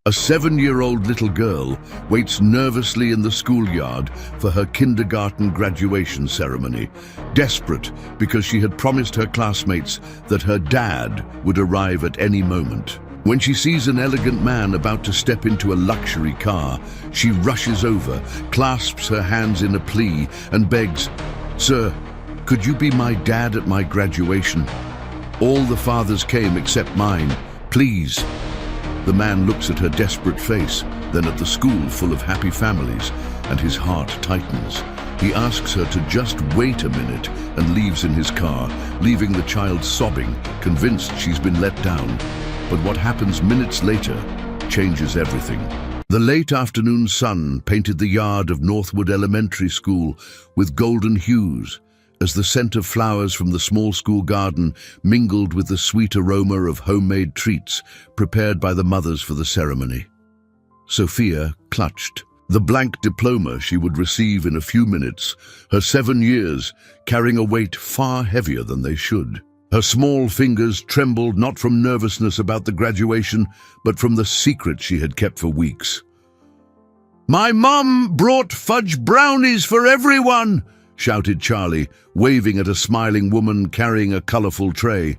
A 7-year-old little girl waits nervously in the schoolyard for her kindergarten graduation ceremony, desperate because she had promised her classmates that her dad would arrive at any moment. When she sees an elegant man about to step into a luxury car, she rushes over, clasps her hands in a plea, and begs, "Sir, could you be my dad at my graduation? All the fathers came except mine. Please." The man looks at her desperate face, then at the school full of happy families, and his heart tightens. He asks her to just wait a minute and leaves in his car, leaving the child sobbing, convinced she's been let down. But what happens minutes later changes everything. The late afternoon sun painted the yard of Northwood Elementary School with golden hues, as the scent of flowers from the small school garden mingled with the sweet aroma of homemade treats prepared by the mothers for the ceremony. Sophia clutched the blank diploma she would receive in a few minutes, her 7 years carrying a weight far heavier than they should. Her small fingers trembled not from nervousness about the graduation, but from the secret she had kept for weeks. "My mum brought fudge brownies for everyone!" shouted Charlie, waving at a smiling woman carrying a colorful tray.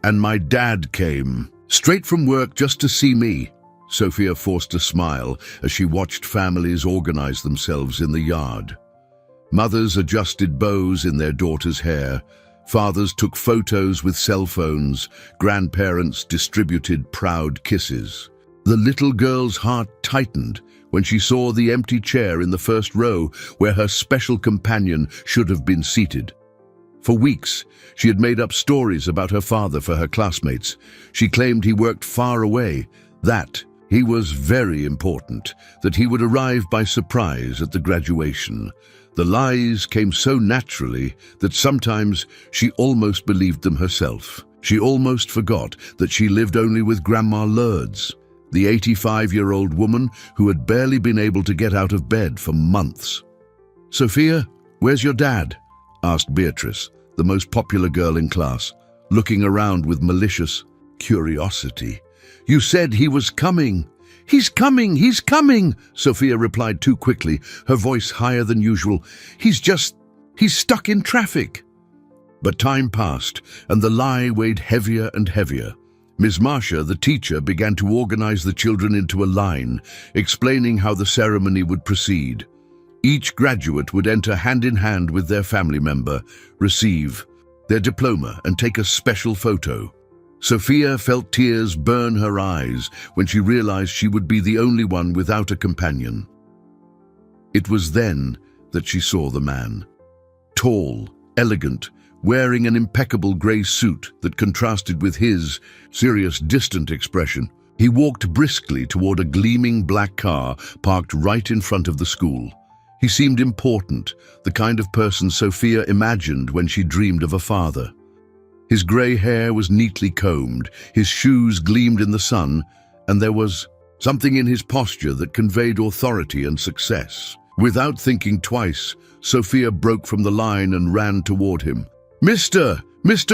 "And my dad came, straight from work just to see me." Sophia forced a smile as she watched families organize themselves in the yard. Mothers adjusted bows in their daughters' hair. Fathers took photos with cell phones. Grandparents distributed proud kisses. The little girl's heart tightened when she saw the empty chair in the first row where her special companion should have been seated. For weeks, she had made up stories about her father for her classmates. She claimed he worked far away, that he was very important, that he would arrive by surprise at the graduation. The lies came so naturally that sometimes she almost believed them herself. She almost forgot that she lived only with Grandma Lourdes, the 85-year-old woman who had barely been able to get out of bed for months. "Sophia, where's your dad?" asked Beatrice, the most popular girl in class, looking around with malicious curiosity. "You said he was coming." "He's coming, he's coming," Sophia replied too quickly, her voice higher than usual. He's stuck in traffic." But time passed, and the lie weighed heavier and heavier. Ms. Marcia, the teacher, began to organize the children into a line, explaining how the ceremony would proceed. Each graduate would enter hand in hand with their family member, receive their diploma, and take a special photo. Sophia felt tears burn her eyes when she realized she would be the only one without a companion. It was then that she saw the man. Tall, elegant, wearing an impeccable grey suit that contrasted with his serious, distant expression. He walked briskly toward a gleaming black car parked right in front of the school. He seemed important, the kind of person Sophia imagined when she dreamed of a father. His grey hair was neatly combed, his shoes gleamed in the sun, and there was something in his posture that conveyed authority and success. Without thinking twice, Sophia broke from the line and ran toward him. Mister,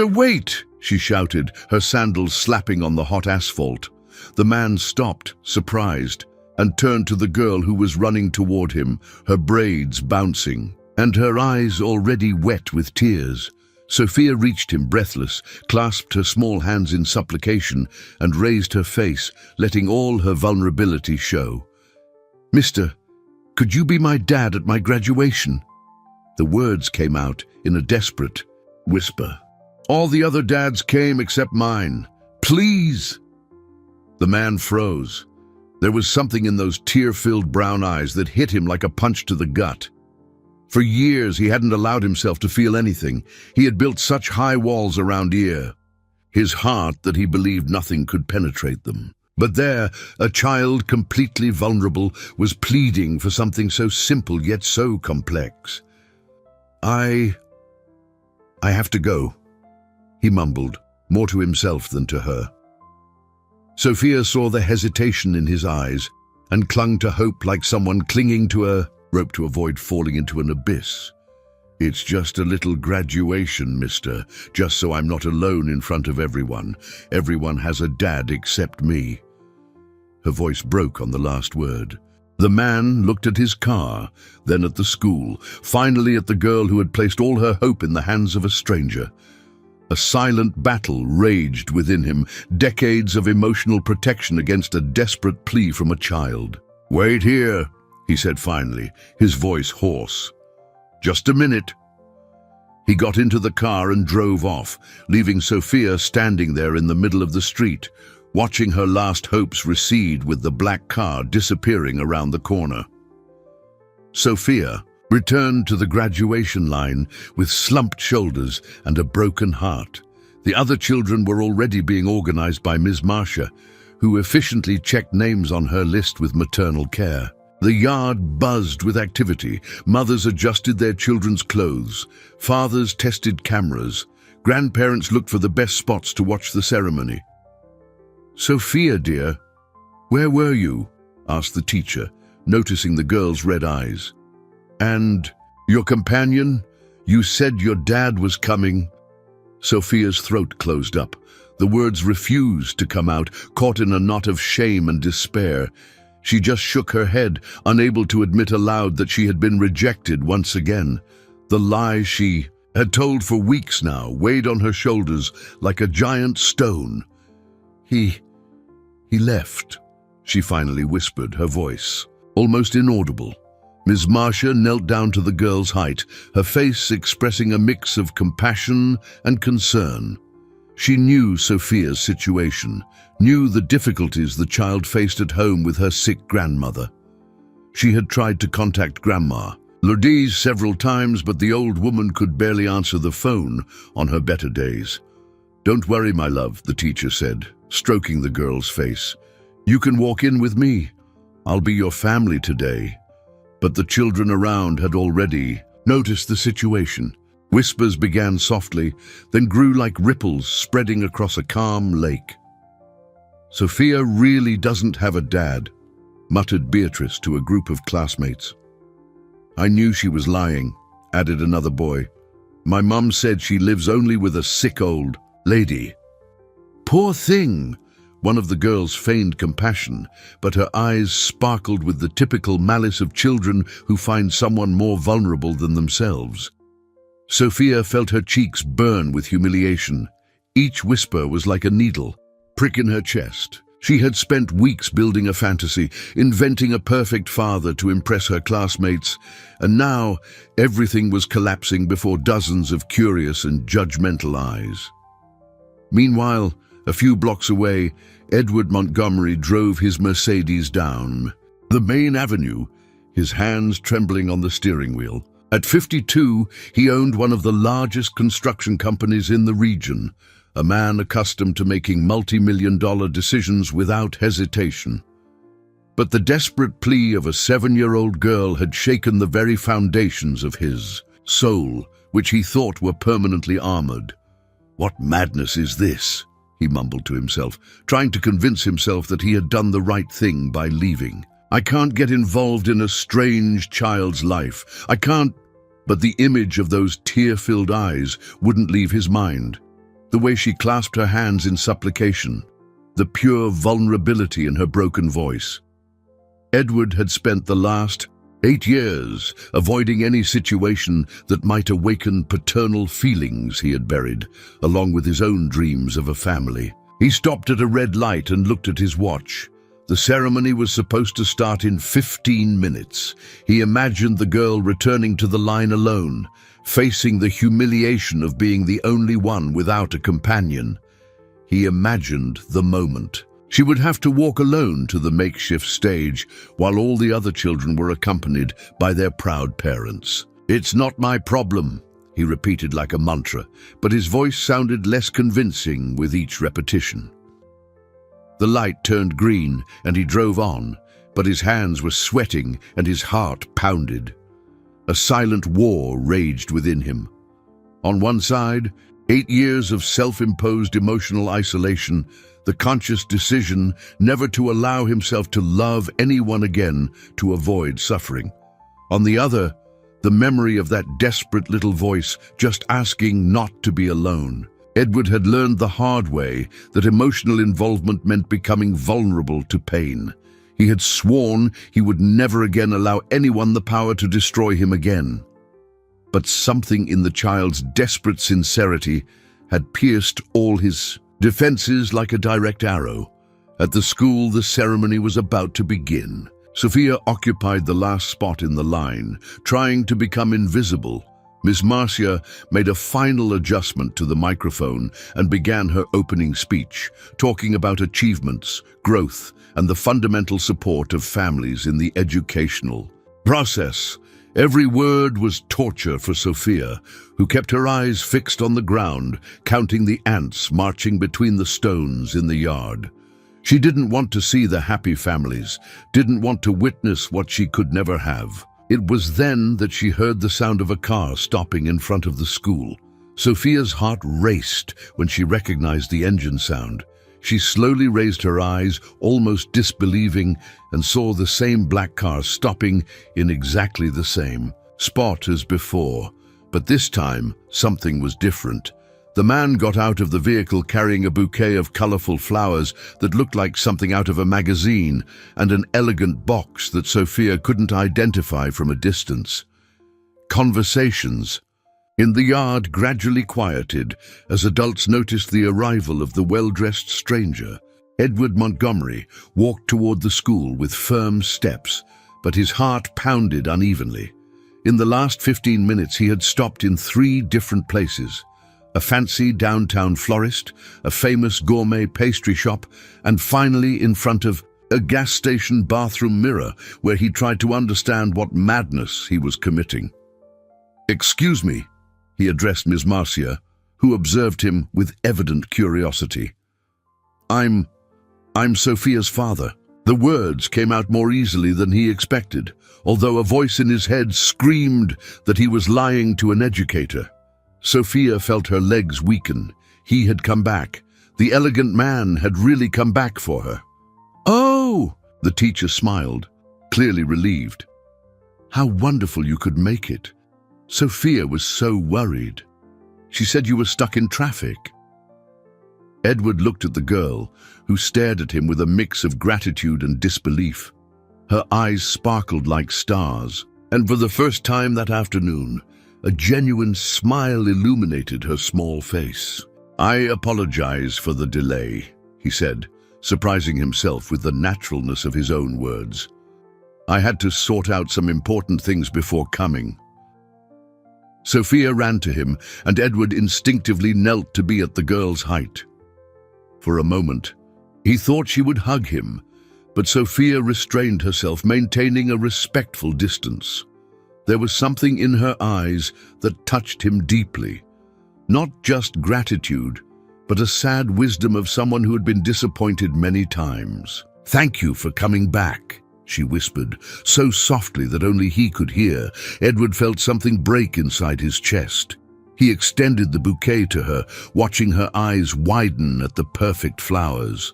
wait!" she shouted, her sandals slapping on the hot asphalt. The man stopped, surprised, and turned to the girl who was running toward him, her braids bouncing, and her eyes already wet with tears. Sophia reached him breathless, clasped her small hands in supplication, and raised her face, letting all her vulnerability show. "Mister, could you be my dad at my graduation?" The words came out in a desperate whisper. "All the other dads came except mine. Please!" The man froze. There was something in those tear-filled brown eyes that hit him like a punch to the gut. For years, he hadn't allowed himself to feel anything. He had built such high walls around his heart that he believed nothing could penetrate them. But there, a child completely vulnerable was pleading for something so simple yet so complex. I have to go," he mumbled, more to himself than to her. Sophia saw the hesitation in his eyes and clung to hope like someone clinging to a rope to avoid falling into an abyss. "It's just a little graduation, mister, just so I'm not alone in front of everyone. Everyone has a dad except me." Her voice broke on the last word. The man looked at his car, then at the school, finally at the girl who had placed all her hope in the hands of a stranger. A silent battle raged within him, decades of emotional protection against a desperate plea from a child. "Wait here," he said finally, his voice hoarse. "Just a minute." He got into the car and drove off, leaving Sophia standing there in the middle of the street, watching her last hopes recede with the black car disappearing around the corner. Sophia returned to the graduation line with slumped shoulders and a broken heart. The other children were already being organized by Ms. Marcia, who efficiently checked names on her list with maternal care. The yard buzzed with activity. Mothers adjusted their children's clothes. Fathers tested cameras. Grandparents looked for the best spots to watch the ceremony. "Sophia, dear, where were you?" asked the teacher, noticing the girl's red eyes. "And your companion? You said your dad was coming." Sophia's throat closed up. The words refused to come out, caught in a knot of shame and despair. She just shook her head, unable to admit aloud that she had been rejected once again. The lie she had told for weeks now weighed on her shoulders like a giant stone. He left," she finally whispered, her voice almost inaudible. Ms. Marcia knelt down to the girl's height, her face expressing a mix of compassion and concern. She knew Sophia's situation, knew the difficulties the child faced at home with her sick grandmother. She had tried to contact Grandma Lourdes several times, but the old woman could barely answer the phone on her better days. "Don't worry, my love," the teacher said, stroking the girl's face. "You can walk in with me. I'll be your family today." But the children around had already noticed the situation. Whispers began softly, then grew like ripples spreading across a calm lake. "Sophia really doesn't have a dad," muttered Beatrice to a group of classmates. "I knew she was lying," added another boy. "My mum said she lives only with a sick old lady." "Poor thing," one of the girls feigned compassion, but her eyes sparkled with the typical malice of children who find someone more vulnerable than themselves. Sophia felt her cheeks burn with humiliation. Each whisper was like a needle, prick in her chest. She had spent weeks building a fantasy, inventing a perfect father to impress her classmates, and now everything was collapsing before dozens of curious and judgmental eyes. Meanwhile, a few blocks away, Edward Montgomery drove his Mercedes down the main avenue, his hands trembling on the steering wheel. At 52, he owned one of the largest construction companies in the region, a man accustomed to making multi-million-dollar decisions without hesitation. But the desperate plea of a 7-year-old girl had shaken the very foundations of his soul, which he thought were permanently armored. "What madness is this?" he mumbled to himself, trying to convince himself that he had done the right thing by leaving. "I can't get involved in a strange child's life. I can't—" But the image of those tear-filled eyes wouldn't leave his mind. The way she clasped her hands in supplication, the pure vulnerability in her broken voice. Edward had spent the last 8 years avoiding any situation that might awaken paternal feelings he had buried, along with his own dreams of a family. He stopped at a red light and looked at his watch. The ceremony was supposed to start in 15 minutes. He imagined the girl returning to the line alone, facing the humiliation of being the only one without a companion. He imagined the moment. She would have to walk alone to the makeshift stage, while all the other children were accompanied by their proud parents. "It's not my problem," he repeated like a mantra, but his voice sounded less convincing with each repetition. The light turned green and he drove on, but his hands were sweating and his heart pounded. A silent war raged within him. On one side, 8 years of self-imposed emotional isolation, the conscious decision never to allow himself to love anyone again to avoid suffering. On the other, the memory of that desperate little voice just asking not to be alone. Edward had learned the hard way that emotional involvement meant becoming vulnerable to pain. He had sworn he would never again allow anyone the power to destroy him again. But something in the child's desperate sincerity had pierced all his defenses like a direct arrow. At the school, the ceremony was about to begin. Sophia occupied the last spot in the line, trying to become invisible. Miss Marcia made a final adjustment to the microphone and began her opening speech, talking about achievements, growth, and the fundamental support of families in the educational process. Every word was torture for Sophia, who kept her eyes fixed on the ground, counting the ants marching between the stones in the yard. She didn't want to see the happy families, didn't want to witness what she could never have. It was then that she heard the sound of a car stopping in front of the school. Sophia's heart raced when she recognized the engine sound. She slowly raised her eyes, almost disbelieving, and saw the same black car stopping in exactly the same spot as before. But this time, something was different. The man got out of the vehicle carrying a bouquet of colorful flowers that looked like something out of a magazine and an elegant box that Sophia couldn't identify from a distance. Conversations in the yard gradually quieted as adults noticed the arrival of the well-dressed stranger. Edward Montgomery walked toward the school with firm steps, but his heart pounded unevenly. In the last 15 minutes, he had stopped in 3 different places: a fancy downtown florist, a famous gourmet pastry shop, and finally in front of a gas station bathroom mirror where he tried to understand what madness he was committing. "Excuse me," he addressed Miss Marcia, who observed him with evident curiosity. I'm Sophia's father." The words came out more easily than he expected, although a voice in his head screamed that he was lying to an educator. Sophia felt her legs weaken. He had come back. The elegant man had really come back for her. "Oh!" the teacher smiled, clearly relieved. "How wonderful you could make it. Sophia was so worried. She said you were stuck in traffic." Edward looked at the girl, who stared at him with a mix of gratitude and disbelief. Her eyes sparkled like stars, and for the first time that afternoon, a genuine smile illuminated her small face. "I apologize for the delay," he said, surprising himself with the naturalness of his own words. "I had to sort out some important things before coming." Sophia ran to him, and Edward instinctively knelt to be at the girl's height. For a moment, he thought she would hug him, but Sophia restrained herself, maintaining a respectful distance. There was something in her eyes that touched him deeply. Not just gratitude, but a sad wisdom of someone who had been disappointed many times. "Thank you for coming back," she whispered, so softly that only he could hear. Edward felt something break inside his chest. He extended the bouquet to her, watching her eyes widen at the perfect flowers.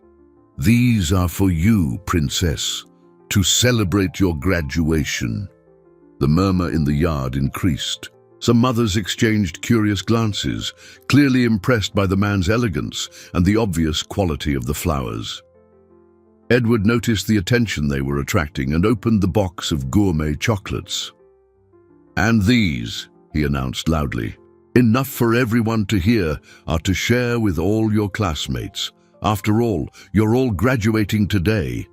"These are for you, princess, to celebrate your graduation." The murmur in the yard increased. Some mothers exchanged curious glances, clearly impressed by the man's elegance and the obvious quality of the flowers. Edward noticed the attention they were attracting and opened the box of gourmet chocolates. "And these," he announced loudly, "enough for everyone to hear, are to share with all your classmates. After all, you're all graduating today."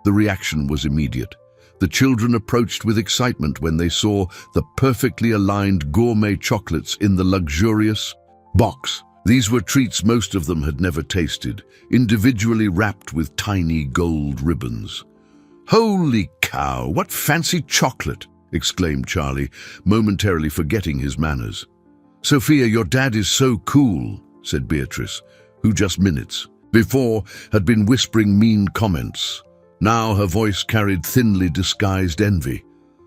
The reaction was immediate. The children approached with excitement when they saw the perfectly aligned gourmet chocolates in the luxurious box. These were treats most of them had never tasted, individually wrapped with tiny gold ribbons. "Holy cow, what fancy chocolate!" exclaimed Charlie, momentarily forgetting his manners. "Sophia, your dad is so cool," said Beatrice, who just minutes before had been whispering mean comments. Now her voice carried thinly disguised envy.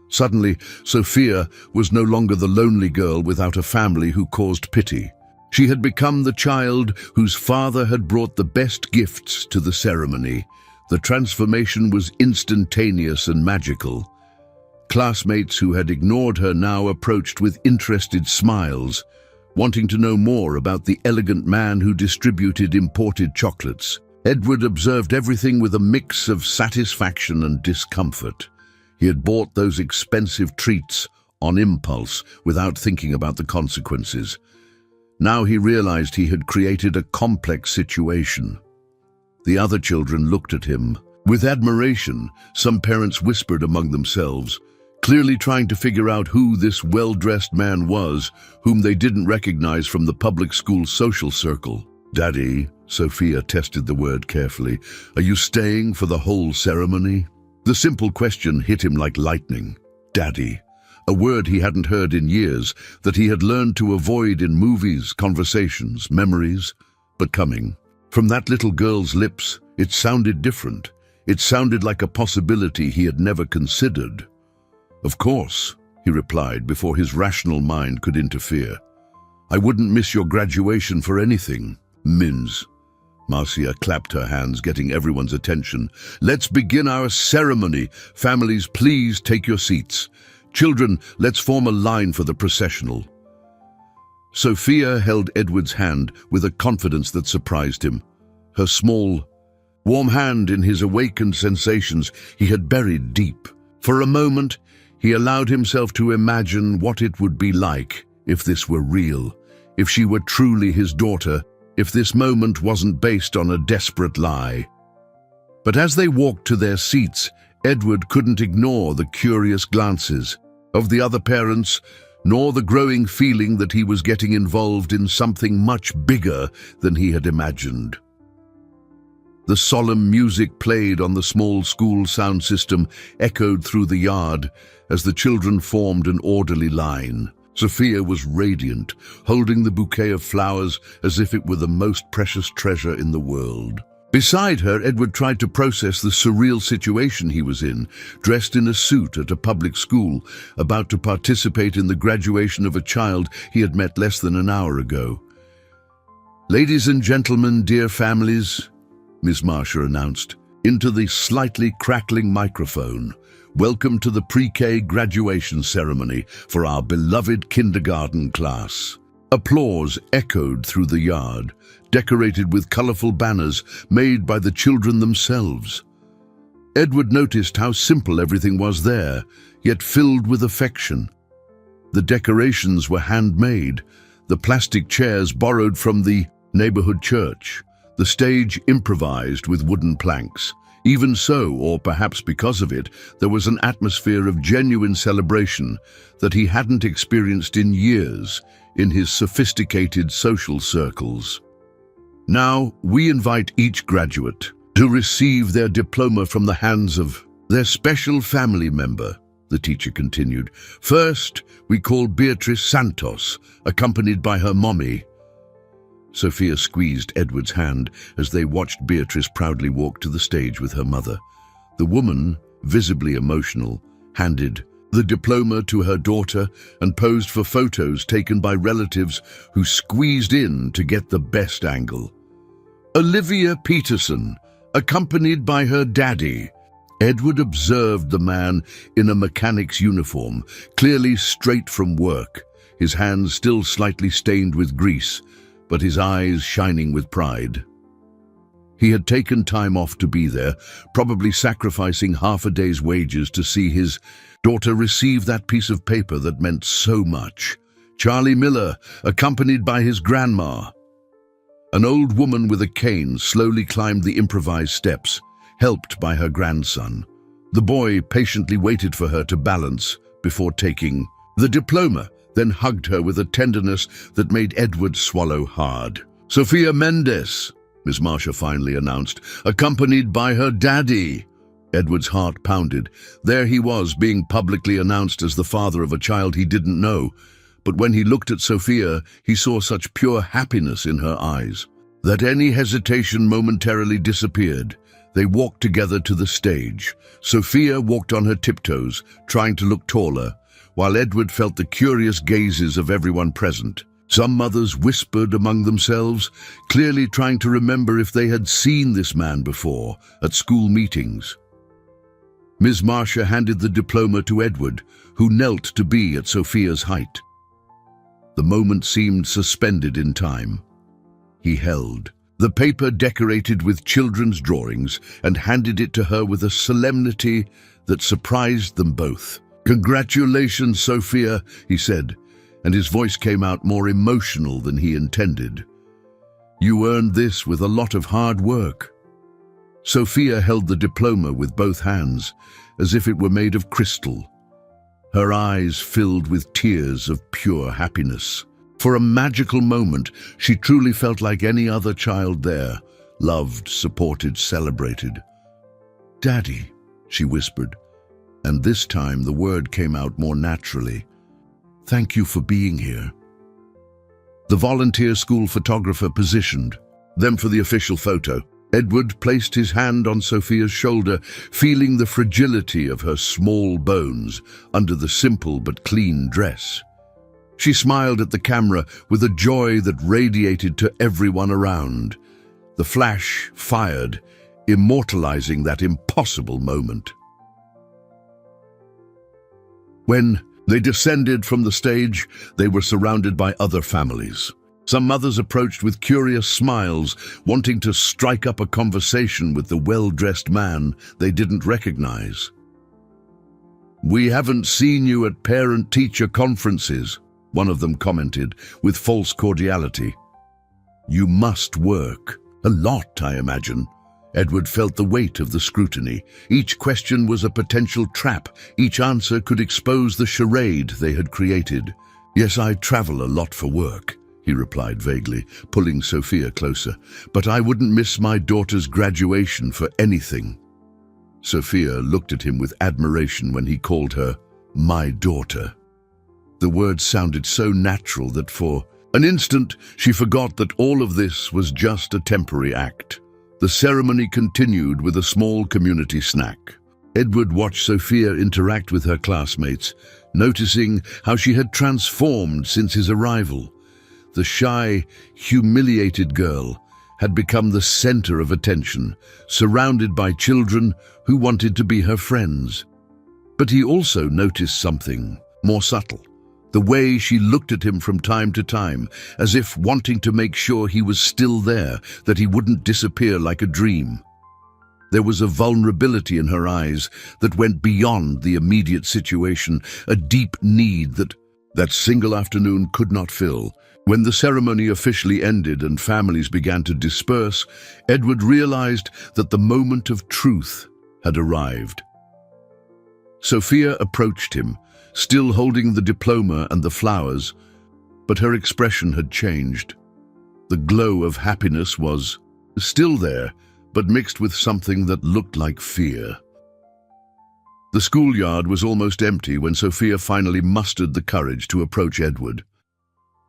Suddenly, Sophia was no longer the lonely girl without a family who caused pity. She had become the child whose father had brought the best gifts to the ceremony. The transformation was instantaneous and magical. Classmates who had ignored her now approached with interested smiles, wanting to know more about the elegant man who distributed imported chocolates. Edward observed everything with a mix of satisfaction and discomfort. He had bought those expensive treats on impulse without thinking about the consequences. Now he realized he had created a complex situation. The other children looked at him. With admiration, some parents whispered among themselves, clearly trying to figure out who this well-dressed man was, whom they didn't recognize from the public school social circle. "Daddy," Sophia tested the word carefully, "are you staying for the whole ceremony?" The simple question hit him like lightning. Daddy, a word he hadn't heard in years, that he had learned to avoid in movies, conversations, memories, but coming from that little girl's lips, it sounded different. It sounded like a possibility he had never considered. "Of course," he replied before his rational mind could interfere. "I wouldn't miss your graduation for anything." "Mins." Marcia clapped her hands, getting everyone's attention. "Let's begin our ceremony. Families, please take your seats. Children, let's form a line for the processional." Sophia held Edward's hand with a confidence that surprised him. Her small, warm hand in his awakened sensations he had buried deep. For a moment, he allowed himself to imagine what it would be like if this were real, if she were truly his daughter, if this moment wasn't based on a desperate lie. But as they walked to their seats, Edward couldn't ignore the curious glances of the other parents, nor the growing feeling that he was getting involved in something much bigger than he had imagined. The solemn music played on the small school sound system echoed through the yard as the children formed an orderly line. Sophia was radiant, holding the bouquet of flowers as if it were the most precious treasure in the world. Beside her, Edward tried to process the surreal situation he was in, dressed in a suit at a public school, about to participate in the graduation of a child he had met less than an hour ago. "Ladies and gentlemen, dear families," Miss Marcia announced, into the slightly crackling microphone, "welcome to the pre-K graduation ceremony for our beloved kindergarten class." Applause echoed through the yard, decorated with colorful banners made by the children themselves. Edward noticed how simple everything was there, yet filled with affection. The decorations were handmade, the plastic chairs borrowed from the neighborhood church, the stage improvised with wooden planks. Even so, or perhaps because of it, there was an atmosphere of genuine celebration that he hadn't experienced in years in his sophisticated social circles. "Now, we invite each graduate to receive their diploma from the hands of their special family member," the teacher continued. "First, we call Beatrice Santos, accompanied by her mommy." Sophia squeezed Edward's hand as they watched Beatrice proudly walk to the stage with her mother. The woman, visibly emotional, handed the diploma to her daughter and posed for photos taken by relatives who squeezed in to get the best angle. "Olivia Peterson, accompanied by her daddy." Edward observed the man in a mechanic's uniform, clearly straight from work, his hands still slightly stained with grease, but his eyes shining with pride. He had taken time off to be there, probably sacrificing half a day's wages to see his daughter receive that piece of paper that meant so much. Charlie Miller, accompanied by his grandma. An old woman with a cane slowly climbed the improvised steps, helped by her grandson. The boy patiently waited for her to balance before taking the diploma, then hugged her with a tenderness that made Edward swallow hard. "Sophia Mendes," Miss Marcia finally announced, accompanied by her daddy. Edward's heart pounded. There he was, being publicly announced as the father of a child he didn't know. But when he looked at Sophia, he saw such pure happiness in her eyes that any hesitation momentarily disappeared. They walked together to the stage. Sophia walked on her tiptoes, trying to look taller, while Edward felt the curious gazes of everyone present. Some mothers whispered among themselves, clearly trying to remember if they had seen this man before at school meetings. Ms. Marcia handed the diploma to Edward, who knelt to be at Sophia's height. The moment seemed suspended in time. He held the paper decorated with children's drawings and handed it to her with a solemnity that surprised them both. "Congratulations, Sophia," he said, and his voice came out more emotional than he intended. "You earned this with a lot of hard work." Sophia held the diploma with both hands, as if it were made of crystal. Her eyes filled with tears of pure happiness. For a magical moment, she truly felt like any other child there, loved, supported, celebrated. "Daddy," she whispered, and this time the word came out more naturally. "Thank you for being here." The volunteer school photographer positioned them for the official photo. Edward placed his hand on Sophia's shoulder, feeling the fragility of her small bones under the simple but clean dress. She smiled at the camera with a joy that radiated to everyone around. The flash fired, immortalizing that impossible moment. When they descended from the stage, they were surrounded by other families. Some mothers approached with curious smiles, wanting to strike up a conversation with the well-dressed man they didn't recognize. "We haven't seen you at parent-teacher conferences," one of them commented with false cordiality. "You must work. A lot, I imagine." Edward felt the weight of the scrutiny. Each question was a potential trap. Each answer could expose the charade they had created. "Yes, I travel a lot for work," he replied vaguely, pulling Sophia closer. "But I wouldn't miss my daughter's graduation for anything." Sophia looked at him with admiration when he called her "my daughter." The words sounded so natural that for an instant she forgot that all of this was just a temporary act. The ceremony continued with a small community snack. Edward watched Sophia interact with her classmates, noticing how she had transformed since his arrival. The shy, humiliated girl had become the center of attention, surrounded by children who wanted to be her friends. But he also noticed something more subtle. The way she looked at him from time to time, as if wanting to make sure he was still there, that he wouldn't disappear like a dream. There was a vulnerability in her eyes that went beyond the immediate situation, a deep need that single afternoon could not fill. When the ceremony officially ended and families began to disperse, Edward realized that the moment of truth had arrived. Sophia approached him, still holding the diploma and the flowers, but her expression had changed. The glow of happiness was still there, but mixed with something that looked like fear. The schoolyard was almost empty when Sophia finally mustered the courage to approach Edward.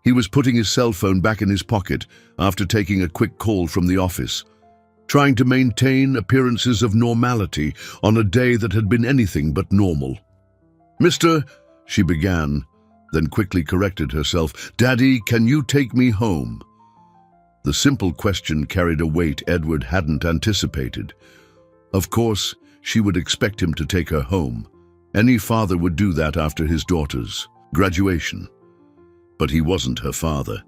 He was putting his cell phone back in his pocket after taking a quick call from the office, trying to maintain appearances of normality on a day that had been anything but normal. "Mr. she began, then quickly corrected herself. "Daddy, can you take me home?" The simple question carried a weight Edward hadn't anticipated. Of course, she would expect him to take her home. Any father would do that after his daughter's graduation. But he wasn't her father,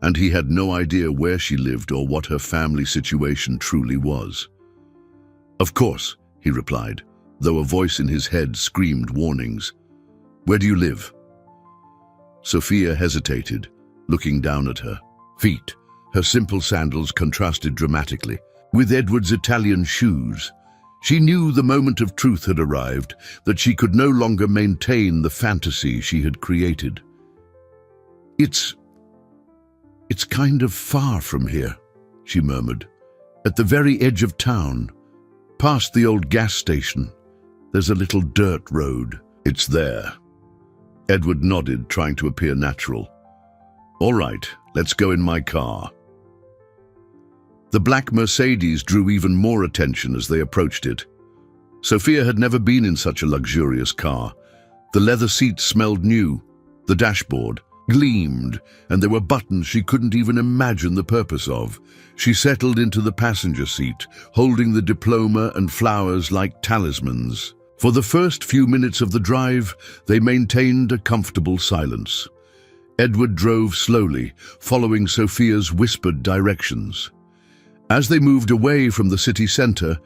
and he had no idea where she lived or what her family situation truly was. "Of course," he replied, though a voice in his head screamed warnings. "Where do you live?" Sophia hesitated, looking down at her feet. Her simple sandals contrasted dramatically with Edward's Italian shoes. She knew the moment of truth had arrived, that she could no longer maintain the fantasy she had created. It's kind of far from here," she murmured. "At the very edge of town, past the old gas station. There's a little dirt road." "It's there." Edward nodded, trying to appear natural. "All right, let's go in my car." The black Mercedes drew even more attention as they approached it. Sophia had never been in such a luxurious car. The leather seats smelled new, the dashboard gleamed, and there were buttons she couldn't even imagine the purpose of. She settled into the passenger seat, holding the diploma and flowers like talismans. For the first few minutes of the drive, they maintained a comfortable silence. Edward drove slowly, following Sophia's whispered directions. As they moved away from the city centre,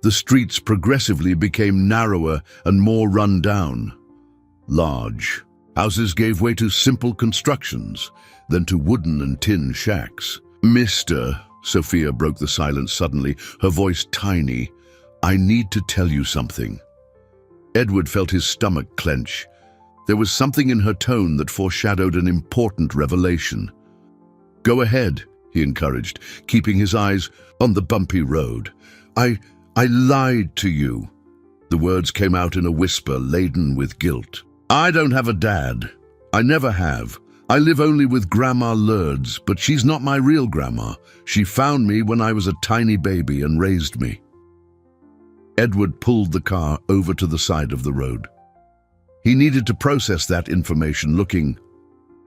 the streets progressively became narrower and more run down. Large houses gave way to simple constructions, then to wooden and tin shacks. "Mister," Sophia broke the silence suddenly, her voice tiny, "I need to tell you something." Edward felt his stomach clench. There was something in her tone that foreshadowed an important revelation. "Go ahead," he encouraged, keeping his eyes on the bumpy road. I lied to you." The words came out in a whisper laden with guilt. "I don't have a dad. I never have. I live only with Grandma Lourdes, but she's not my real grandma. She found me when I was a tiny baby and raised me." Edward pulled the car over to the side of the road. He needed to process that information, looking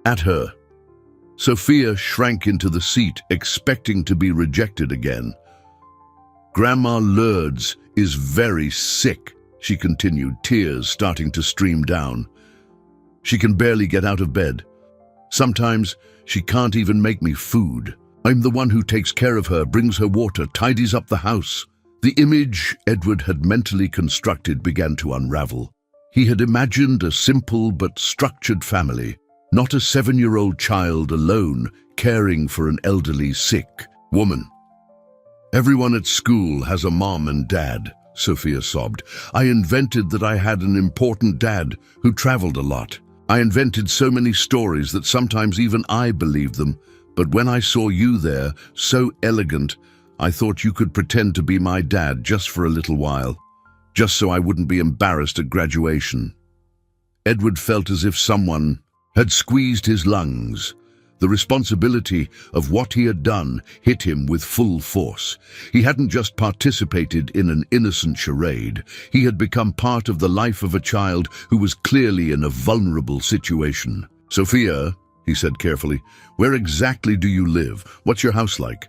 at her. Sophia shrank into the seat, expecting to be rejected again. "Grandma Lourdes is very sick," she continued, tears starting to stream down. "She can barely get out of bed. Sometimes she can't even make me food. I'm the one who takes care of her, brings her water, tidies up the house." The image Edward had mentally constructed began to unravel. He had imagined a simple but structured family, not a 7-year-old child alone caring for an elderly, sick woman. "Everyone at school has a mom and dad," Sophia sobbed. "I invented that I had an important dad who traveled a lot. I invented so many stories that sometimes even I believed them. But when I saw you there, so elegant, I thought you could pretend to be my dad just for a little while, just so I wouldn't be embarrassed at graduation." Edward felt as if someone had squeezed his lungs. The responsibility of what he had done hit him with full force. He hadn't just participated in an innocent charade. He had become part of the life of a child who was clearly in a vulnerable situation. "Sophia," he said carefully, "where exactly do you live? What's your house like?"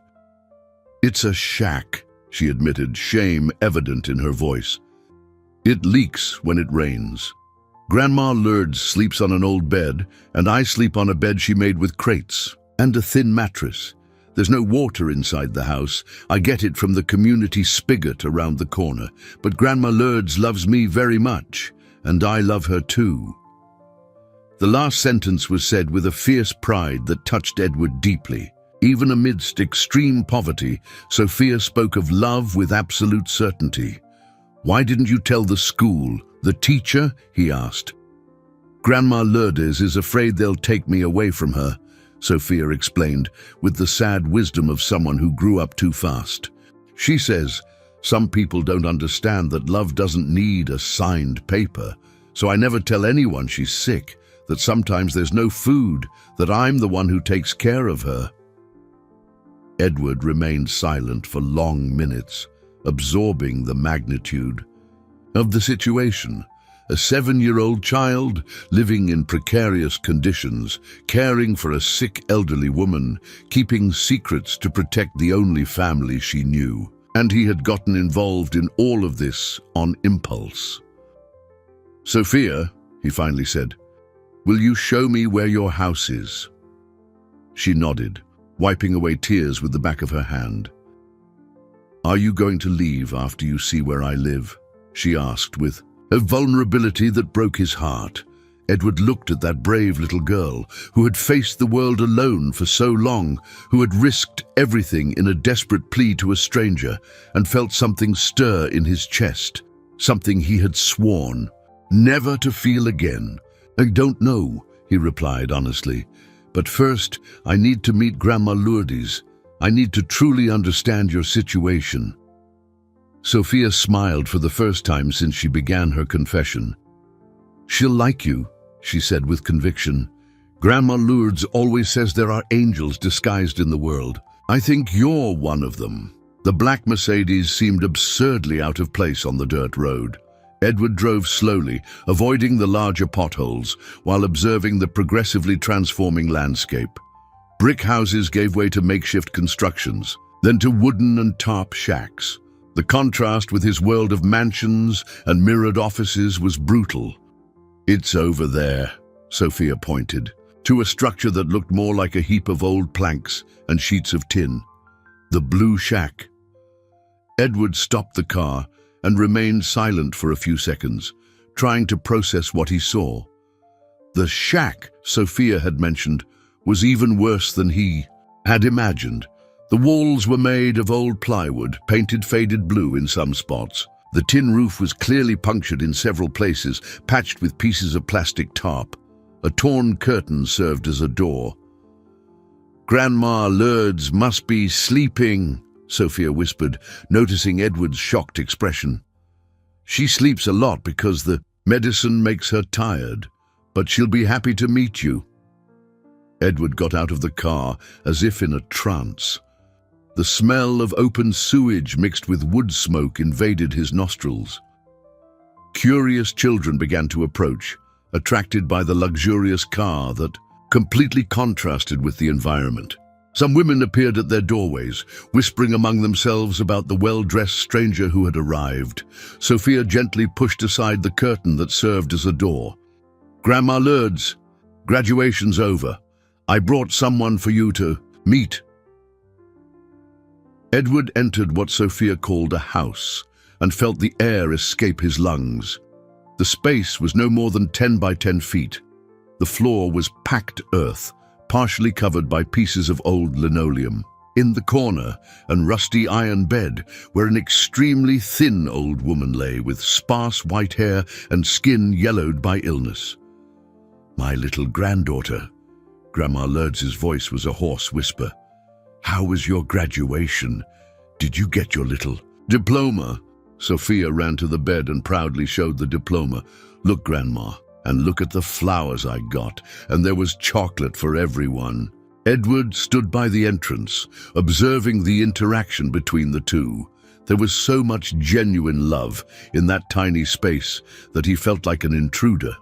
"It's a shack," she admitted, shame evident in her voice. "It leaks when it rains. Grandma Lourdes sleeps on an old bed, and I sleep on a bed she made with crates and a thin mattress. There's no water inside the house. I get it from the community spigot around the corner. But Grandma Lourdes loves me very much, and I love her too." The last sentence was said with a fierce pride that touched Edward deeply. Even amidst extreme poverty, Sophia spoke of love with absolute certainty. "Why didn't you tell the school, the teacher?" he asked. "Grandma Lourdes is afraid they'll take me away from her," Sophia explained, with the sad wisdom of someone who grew up too fast. "She says, some people don't understand that love doesn't need a signed paper, so I never tell anyone she's sick, that sometimes there's no food, that I'm the one who takes care of her." Edward remained silent for long minutes, absorbing the magnitude of the situation. A 7-year-old child living in precarious conditions, caring for a sick elderly woman, keeping secrets to protect the only family she knew. And he had gotten involved in all of this on impulse. "Sophia," he finally said, "will you show me where your house is?" She nodded, wiping away tears with the back of her hand. "Are you going to leave after you see where I live?" she asked with a vulnerability that broke his heart. Edward looked at that brave little girl who had faced the world alone for so long, who had risked everything in a desperate plea to a stranger, and felt something stir in his chest, something he had sworn never to feel again. "I don't know," he replied honestly. "But first, I need to meet Grandma Lourdes. I need to truly understand your situation." Sophia smiled for the first time since she began her confession. "She'll like you," she said with conviction. "Grandma Lourdes always says there are angels disguised in the world. I think you're one of them." The black Mercedes seemed absurdly out of place on the dirt road. Edward drove slowly, avoiding the larger potholes, while observing the progressively transforming landscape. Brick houses gave way to makeshift constructions, then to wooden and tarp shacks. The contrast with his world of mansions and mirrored offices was brutal. "It's over there," Sophia pointed. to a structure that looked more like a heap of old planks and sheets of tin. The Blue Shack. Edward stopped the car and remained silent for a few seconds, trying to process what he saw. The shack Sophia had mentioned was even worse than he had imagined. The walls were made of old plywood, painted faded blue in some spots. The tin roof was clearly punctured in several places, patched with pieces of plastic tarp. A torn curtain served as a door. "Grandma Lourdes must be sleeping," Sophia whispered, noticing Edward's shocked expression. "She sleeps a lot because the medicine makes her tired, but she'll be happy to meet you." Edward got out of the car as if in a trance. The smell of open sewage mixed with wood smoke invaded his nostrils. Curious children began to approach, attracted by the luxurious car that completely contrasted with the environment. Some women appeared at their doorways, whispering among themselves about the well-dressed stranger who had arrived. Sophia gently pushed aside the curtain that served as a door. "Grandma Lourdes, graduation's over. I brought someone for you to meet." Edward entered what Sophia called a house and felt the air escape his lungs. The space was no more than 10 by 10 feet. The floor was packed earth, partially covered by pieces of old linoleum. In the corner, an rusty iron bed where an extremely thin old woman lay with sparse white hair and skin yellowed by illness. "My little granddaughter." Grandma Lourdes's voice was a hoarse whisper. "How was your graduation? Did you get your little diploma?" Sophia ran to the bed and proudly showed the diploma. "Look, Grandma, and look at the flowers I got, and there was chocolate for everyone." Edward stood by the entrance, observing the interaction between the two. There was so much genuine love in that tiny space that he felt like an intruder.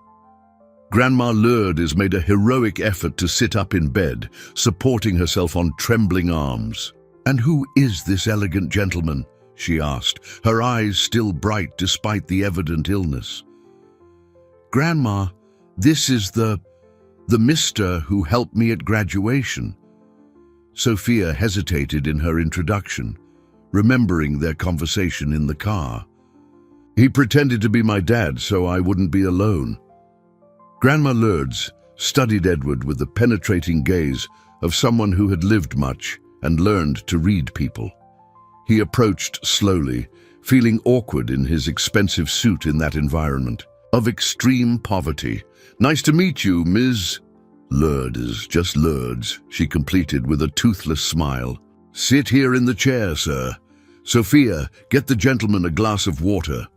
Grandma Lourdes made a heroic effort to sit up in bed, supporting herself on trembling arms. "And who is this elegant gentleman?" she asked, her eyes still bright despite the evident illness. "Grandma, this is the mister who helped me at graduation." Sophia hesitated in her introduction, remembering their conversation in the car. "He pretended to be my dad so I wouldn't be alone." Grandma Lourdes studied Edward with the penetrating gaze of someone who had lived much and learned to read people. He approached slowly, feeling awkward in his expensive suit in that environment of extreme poverty. "Nice to meet you, Ms. Lourdes, just Lourdes," she completed with a toothless smile. "Sit here in the chair, sir. Sophia, get the gentleman a glass of water."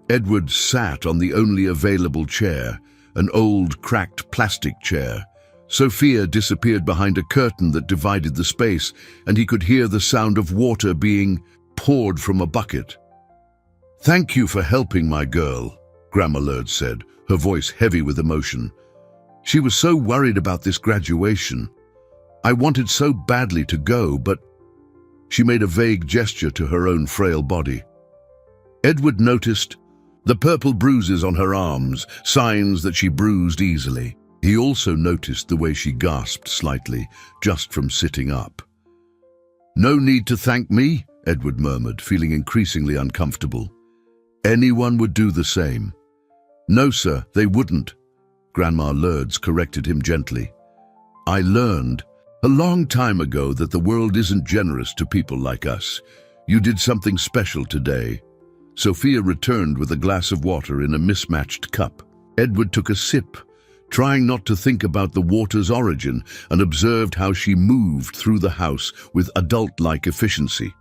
Edward sat on the only available chair, an old, cracked plastic chair. Sophia disappeared behind a curtain that divided the space, and he could hear the sound of water being poured from a bucket. "Thank you for helping my girl," Grandma Lourdes said, her voice heavy with emotion. "She was so worried about this graduation. I wanted so badly to go, but..." She made a vague gesture to her own frail body. Edward noticed the purple bruises on her arms, signs that she bruised easily. He also noticed the way she gasped slightly, just from sitting up. "No need to thank me," Edward murmured, feeling increasingly uncomfortable. "Anyone would do the same." "No, sir, they wouldn't," Grandma Lourdes corrected him gently. "I learned a long time ago that the world isn't generous to people like us. You did something special today." Sophia returned with a glass of water in a mismatched cup. Edward took a sip, trying not to think about the water's origin, and observed how she moved through the house with adult-like efficiency.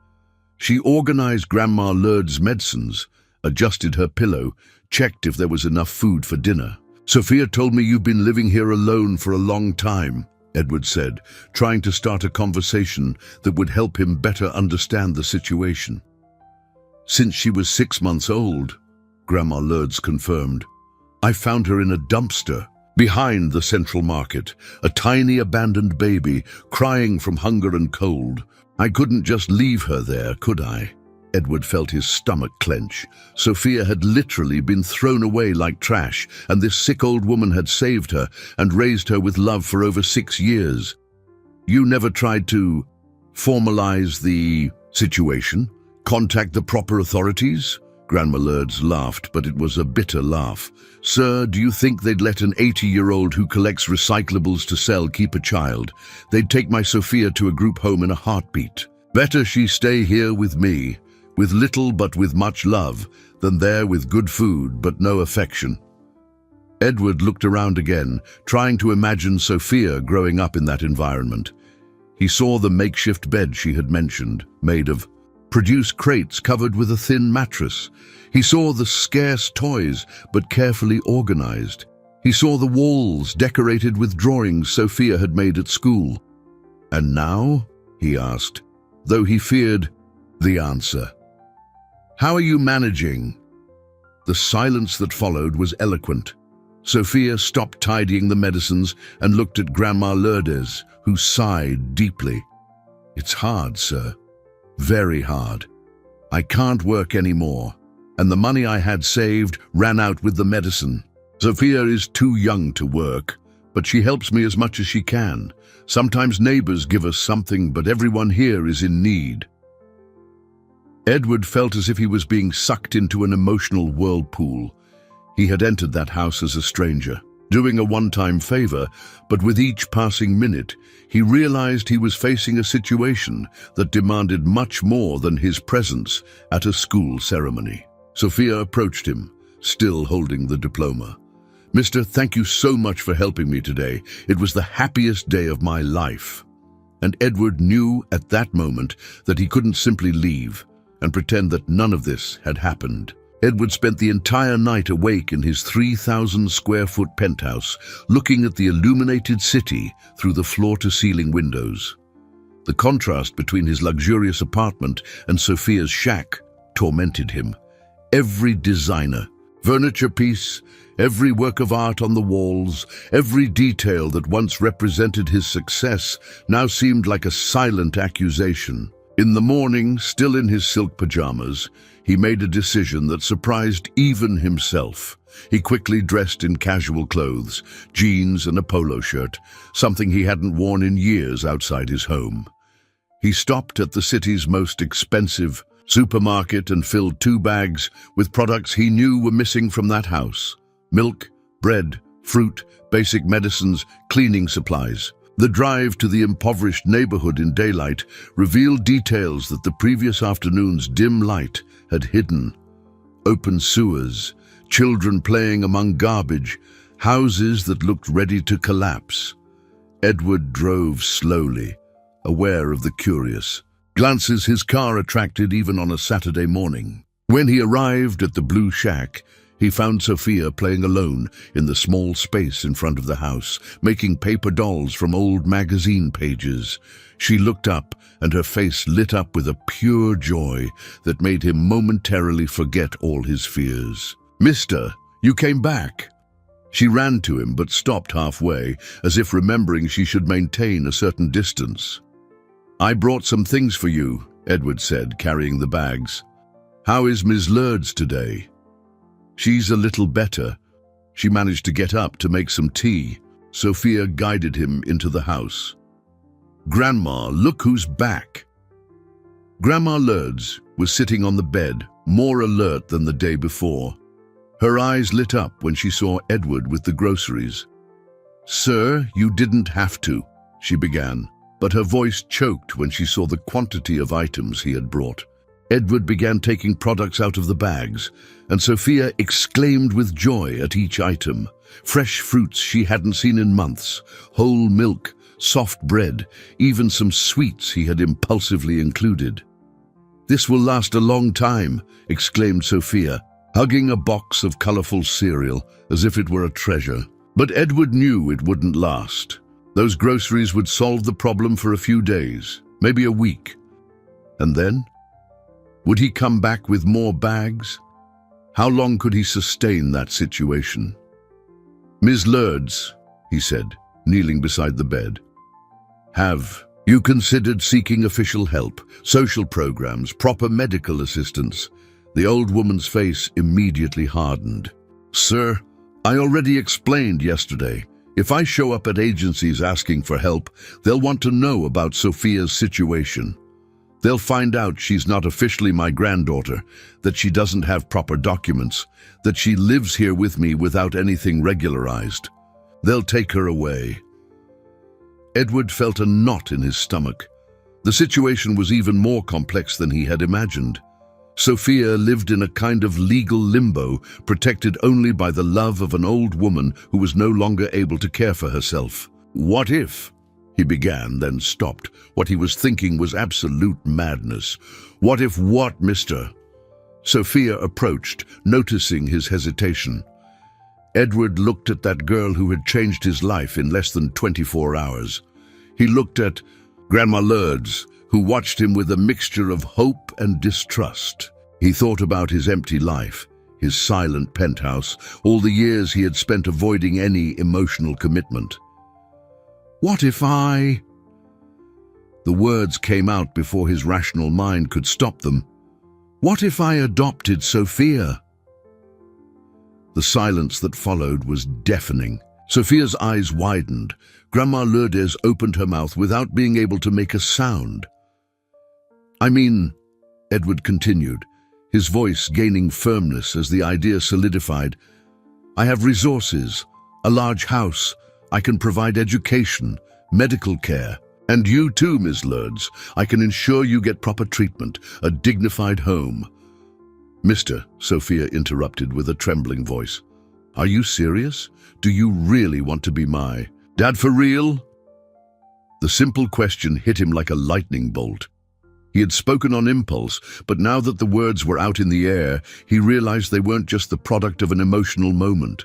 She organized Grandma Lourdes' medicines, adjusted her pillow, checked if there was enough food for dinner. "Sophia told me you've been living here alone for a long time," Edward said, trying to start a conversation that would help him better understand the situation. "Since she was 6 months old," Grandma Lourdes confirmed. "I found her in a dumpster behind the Central Market, a tiny abandoned baby crying from hunger and cold. I couldn't just leave her there, could I?" Edward felt his stomach clench. Sophia had literally been thrown away like trash, and this sick old woman had saved her and raised her with love for over 6 years. You never tried to formalize the situation? Contact the proper authorities? Grandma Lourdes laughed, but it was a bitter laugh. Sir, do you think they'd let an 80-year-old who collects recyclables to sell keep a child? They'd take my Sophia to a group home in a heartbeat. Better she stay here with me, with little but with much love, than there with good food but no affection. Edward looked around again, trying to imagine Sophia growing up in that environment. He saw the makeshift bed she had mentioned, made of produce crates covered with a thin mattress. He saw the scarce toys, but carefully organized. He saw the walls decorated with drawings Sophia had made at school. And now? He asked, though he feared the answer. How are you managing? The silence that followed was eloquent. Sophia stopped tidying the medicines and looked at Grandma Lourdes, who sighed deeply. It's hard, sir. Very hard. I can't work anymore, and the money I had saved ran out with the medicine. Sophia is too young to work, but she helps me as much as she can. Sometimes neighbors give us something, but everyone here is in need. Edward felt as if he was being sucked into an emotional whirlpool. He had entered that house as a stranger, doing a one-time favor, but with each passing minute, he realized he was facing a situation that demanded much more than his presence at a school ceremony. Sophia approached him, still holding the diploma. Mister, thank you so much for helping me today. It was the happiest day of my life. And Edward knew at that moment that he couldn't simply leave and pretend that none of this had happened. Edward spent the entire night awake in his 3,000-square-foot penthouse, looking at the illuminated city through the floor-to-ceiling windows. The contrast between his luxurious apartment and Sophia's shack tormented him. Every designer, furniture piece, every work of art on the walls, every detail that once represented his success now seemed like a silent accusation. In the morning, still in his silk pajamas, he made a decision that surprised even himself. He quickly dressed in casual clothes, jeans and a polo shirt, something he hadn't worn in years outside his home. He stopped at the city's most expensive supermarket and filled 2 bags with products he knew were missing from that house: milk, bread, fruit, basic medicines, cleaning supplies. The drive to the impoverished neighborhood in daylight revealed details that the previous afternoon's dim light had hidden. Open sewers, children playing among garbage, houses that looked ready to collapse. Edward drove slowly, aware of the curious glances his car attracted even on a Saturday morning. When he arrived at the blue shack, he found Sophia playing alone in the small space in front of the house, making paper dolls from old magazine pages. She looked up, and her face lit up with a pure joy that made him momentarily forget all his fears. "Mister, you came back." She ran to him but stopped halfway, as if remembering she should maintain a certain distance. "I brought some things for you," Edward said, carrying the bags. "How is Ms. Lourdes today?" "She's a little better. She managed to get up to make some tea." Sophia guided him into the house. "Grandma, look who's back." Grandma Lourdes was sitting on the bed, more alert than the day before. Her eyes lit up when she saw Edward with the groceries. "Sir, you didn't have to," she began, but her voice choked when she saw the quantity of items he had brought. Edward began taking products out of the bags, and Sophia exclaimed with joy at each item. Fresh fruits she hadn't seen in months, whole milk, soft bread, even some sweets he had impulsively included. "This will last a long time," exclaimed Sophia, hugging a box of colorful cereal as if it were a treasure. But Edward knew it wouldn't last. Those groceries would solve the problem for a few days, maybe a week. And then? Would he come back with more bags? How long could he sustain that situation? "Ms. Lourdes," he said, kneeling beside the bed, "have You considered seeking official help, social programs, proper medical assistance. The old woman's face immediately hardened. Sir, I already explained yesterday. If I show up at agencies asking for help, they'll want to know about Sophia's situation. They'll find out she's not officially my granddaughter, that she doesn't have proper documents, that she lives here with me without anything regularized. They'll take her away. Edward felt a knot in his stomach. The situation was even more complex than he had imagined. Sophia lived in a kind of legal limbo, protected only by the love of an old woman who was no longer able to care for herself. What if? He began, then stopped. What he was thinking was absolute madness. What if what, mister? Sophia approached, noticing his hesitation. Edward looked at that girl who had changed his life in less than 24 hours. He looked at Grandma Lourdes, who watched him with a mixture of hope and distrust. He thought about his empty life, his silent penthouse, all the years he had spent avoiding any emotional commitment. What if I... The words came out before his rational mind could stop them. What if I adopted Sophia? The silence that followed was deafening. Sophia's eyes widened. Grandma Lourdes opened her mouth without being able to make a sound. I mean, Edward continued, his voice gaining firmness as the idea solidified. I have resources, a large house. I can provide education, medical care. And you too, Miss Lourdes. I can ensure you get proper treatment, a dignified home. Mister, Sophia interrupted with a trembling voice. Are you serious? Do you really want to be my dad for real? The simple question hit him like a lightning bolt. He had spoken on impulse, but now that the words were out in the air, he realized they weren't just the product of an emotional moment.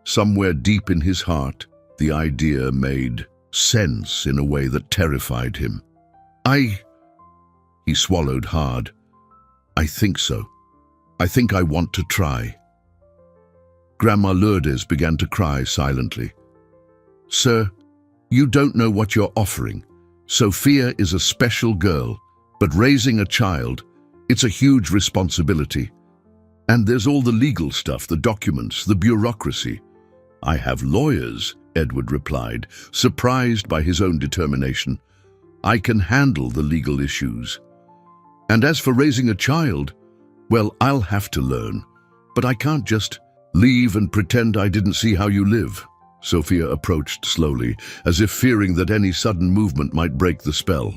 Somewhere deep in his heart, the idea made sense in a way that terrified him. He swallowed hard. I think so. I think I want to try. Grandma Lourdes began to cry silently. Sir, you don't know what you're offering. Sophia is a special girl, but raising a child, it's a huge responsibility. And there's all the legal stuff, the documents, the bureaucracy. I have lawyers, Edward replied, surprised by his own determination. I can handle the legal issues. And as for raising a child, well, I'll have to learn. But I can't just leave and pretend I didn't see how you live. Sophia approached slowly, as if fearing that any sudden movement might break the spell.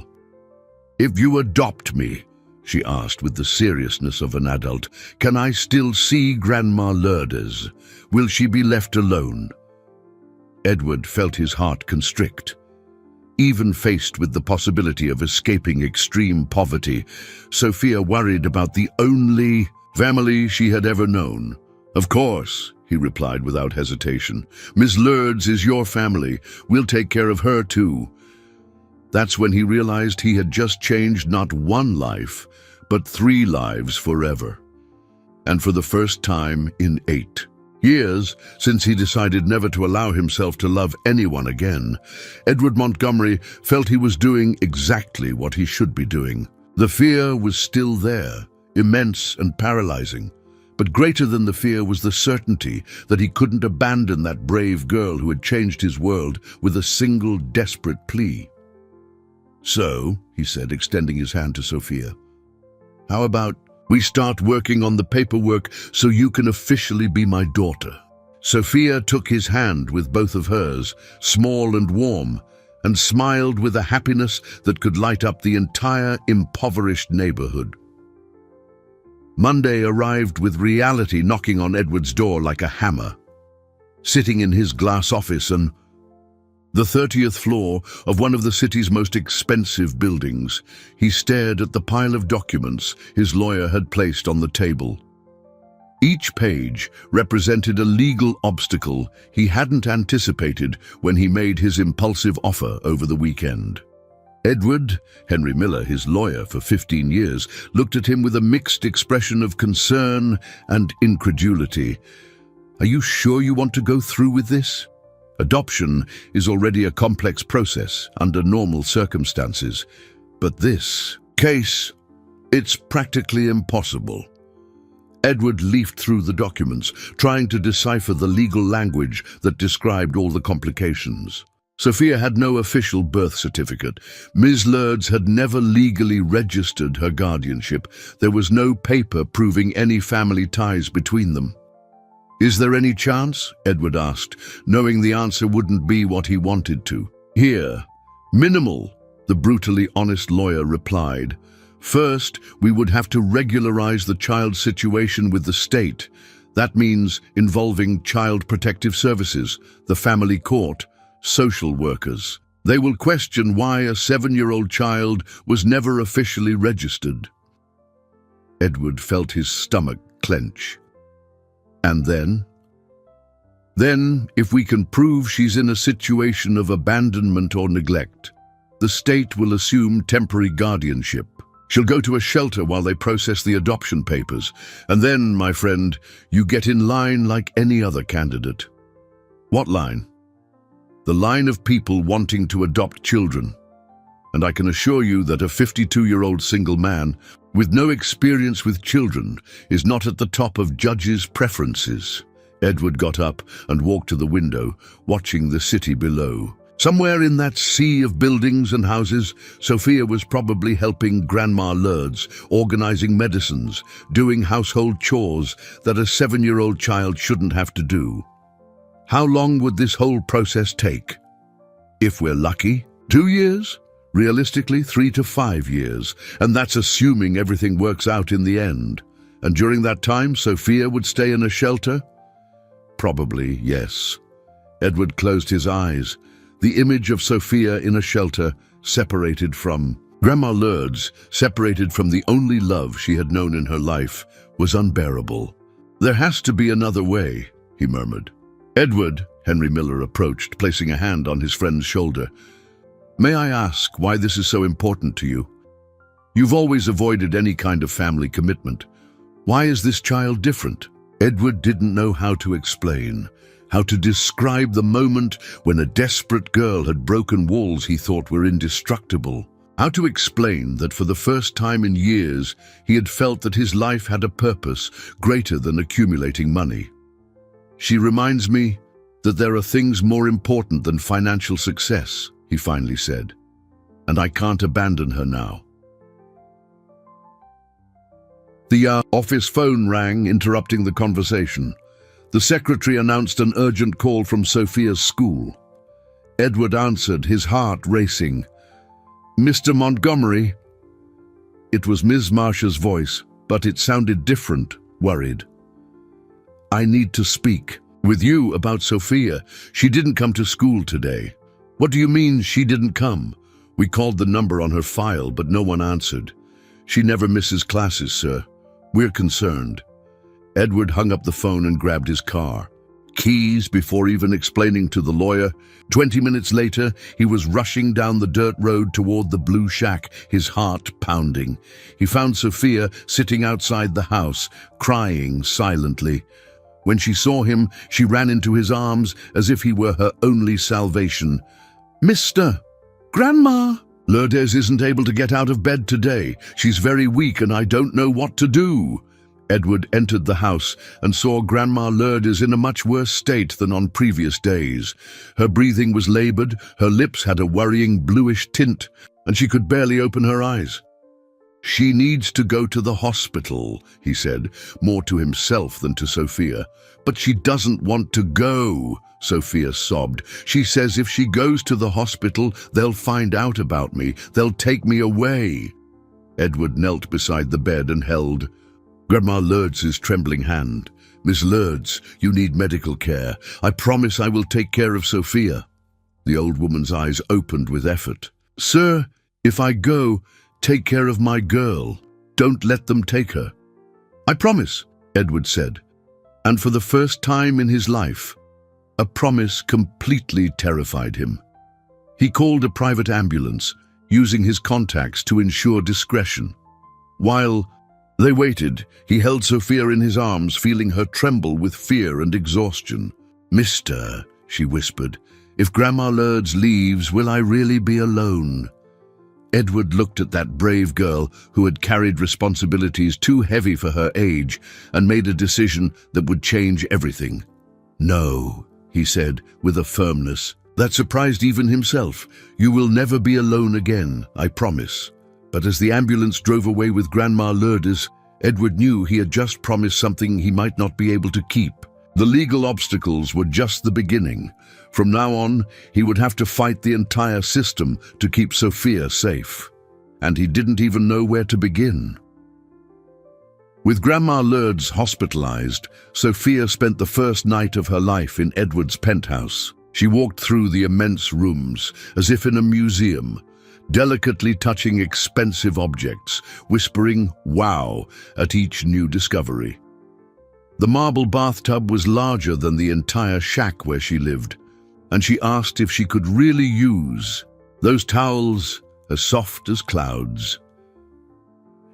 If you adopt me, she asked with the seriousness of an adult, can I still see Grandma Lourdes? Will she be left alone? Edward felt his heart constrict. Even faced with the possibility of escaping extreme poverty, Sophia worried about the only family she had ever known. Of course, he replied without hesitation. Miss Lourdes is your family. We'll take care of her too. That's when he realized he had just changed not one life, but 3 lives forever. And for the first time in 8 years, since he decided never to allow himself to love anyone again, Edward Montgomery felt he was doing exactly what he should be doing. The fear was still there, immense and paralyzing. But greater than the fear was the certainty that he couldn't abandon that brave girl who had changed his world with a single desperate plea. So, he said, extending his hand to Sophia, how about we start working on the paperwork so you can officially be my daughter? Sophia took his hand with both of hers, small and warm, and smiled with a happiness that could light up the entire impoverished neighborhood. Monday arrived with reality knocking on Edward's door like a hammer. Sitting in his glass office on the 30th floor of one of the city's most expensive buildings, he stared at the pile of documents his lawyer had placed on the table. Each page represented a legal obstacle he hadn't anticipated when he made his impulsive offer over the weekend. Edward, Henry Miller, his lawyer for 15 years, looked at him with a mixed expression of concern and incredulity. Are you sure you want to go through with this? Adoption is already a complex process under normal circumstances, but this case, it's practically impossible. Edward leafed through the documents, trying to decipher the legal language that described all the complications. Sophia had no official birth certificate. Ms. Lourdes had never legally registered her guardianship. There was no paper proving any family ties between them. "Is there any chance?" Edward asked, knowing the answer wouldn't be what he wanted to. "Here. Minimal," the brutally honest lawyer replied. "First, we would have to regularize the child's situation with the state. That means involving Child Protective Services, the family court, social workers. They will question why a 7-year-old child was never officially registered." Edward felt his stomach clench. "And then?" "Then, if we can prove she's in a situation of abandonment or neglect, the state will assume temporary guardianship. She'll go to a shelter while they process the adoption papers. And then, my friend, you get in line like any other candidate." "What line?" "The line of people wanting to adopt children. And I can assure you that a 52-year-old single man with no experience with children is not at the top of judges' preferences." Edward got up and walked to the window, watching the city below. Somewhere in that sea of buildings and houses, Sophia was probably helping Grandma Lourdes, organizing medicines, doing household chores that a 7-year-old child shouldn't have to do. How long would this whole process take? If we're lucky, 2 years? Realistically, 3 to 5 years, and that's assuming everything works out in the end. And during that time, Sophia would stay in a shelter? Probably, yes. Edward closed his eyes. The image of Sophia in a shelter, separated from Grandma Lourdes, separated from the only love she had known in her life, was unbearable. "There has to be another way," he murmured. "Edward," Henry Miller approached, placing a hand on his friend's shoulder. "May I ask why this is so important to you? You've always avoided any kind of family commitment. Why is this child different?" Edward didn't know how to explain, how to describe the moment when a desperate girl had broken walls he thought were indestructible. How to explain that for the first time in years he had felt that his life had a purpose greater than accumulating money. "She reminds me that there are things more important than financial success," he finally said, "and I can't abandon her now." The office phone rang, interrupting the conversation. The secretary announced an urgent call from Sophia's school. Edward answered, his heart racing. "Mr. Montgomery?" It was Ms. Marsh's voice, but it sounded different, worried. "I need to speak with you about Sophia. She didn't come to school today." "What do you mean she didn't come?" "We called the number on her file, but no one answered." "She never misses classes, sir. We're concerned." Edward hung up the phone and grabbed his car. Keys before even explaining to the lawyer. 20 minutes later, he was rushing down the dirt road toward the blue shack, his heart pounding. He found Sophia sitting outside the house, crying silently. When she saw him, she ran into his arms as if he were her only salvation. "Mr. Grandma! Lourdes isn't able to get out of bed today. She's very weak and I don't know what to do." Edward entered the house and saw Grandma Lourdes in a much worse state than on previous days. Her breathing was labored, her lips had a worrying bluish tint, and she could barely open her eyes. "She needs to go to the hospital," he said, more to himself than to Sophia. "But she doesn't want to go," Sophia sobbed. "She says if she goes to the hospital, they'll find out about me. They'll take me away." Edward knelt beside the bed and held Grandma Lourdes' trembling hand. "Miss Lourdes, you need medical care. I promise I will take care of Sophia." The old woman's eyes opened with effort. "Sir, if I go, take care of my girl. Don't let them take her." "I promise," Edward said. And for the first time in his life, a promise completely terrified him. He called a private ambulance, using his contacts to ensure discretion. While they waited, he held Sophia in his arms, feeling her tremble with fear and exhaustion. "Mister," she whispered. "If Grandma Lourdes leaves, will I really be alone?" Edward looked at that brave girl who had carried responsibilities too heavy for her age and made a decision that would change everything. "No," he said with a firmness that surprised even himself. "You will never be alone again, I promise." But as the ambulance drove away with Grandma Lourdes, Edward knew he had just promised something he might not be able to keep. The legal obstacles were just the beginning. From now on, he would have to fight the entire system to keep Sophia safe. And he didn't even know where to begin. With Grandma Lourdes hospitalized, Sophia spent the first night of her life in Edward's penthouse. She walked through the immense rooms, as if in a museum, delicately touching expensive objects, whispering "wow" at each new discovery. The marble bathtub was larger than the entire shack where she lived, and she asked if she could really use those towels as soft as clouds.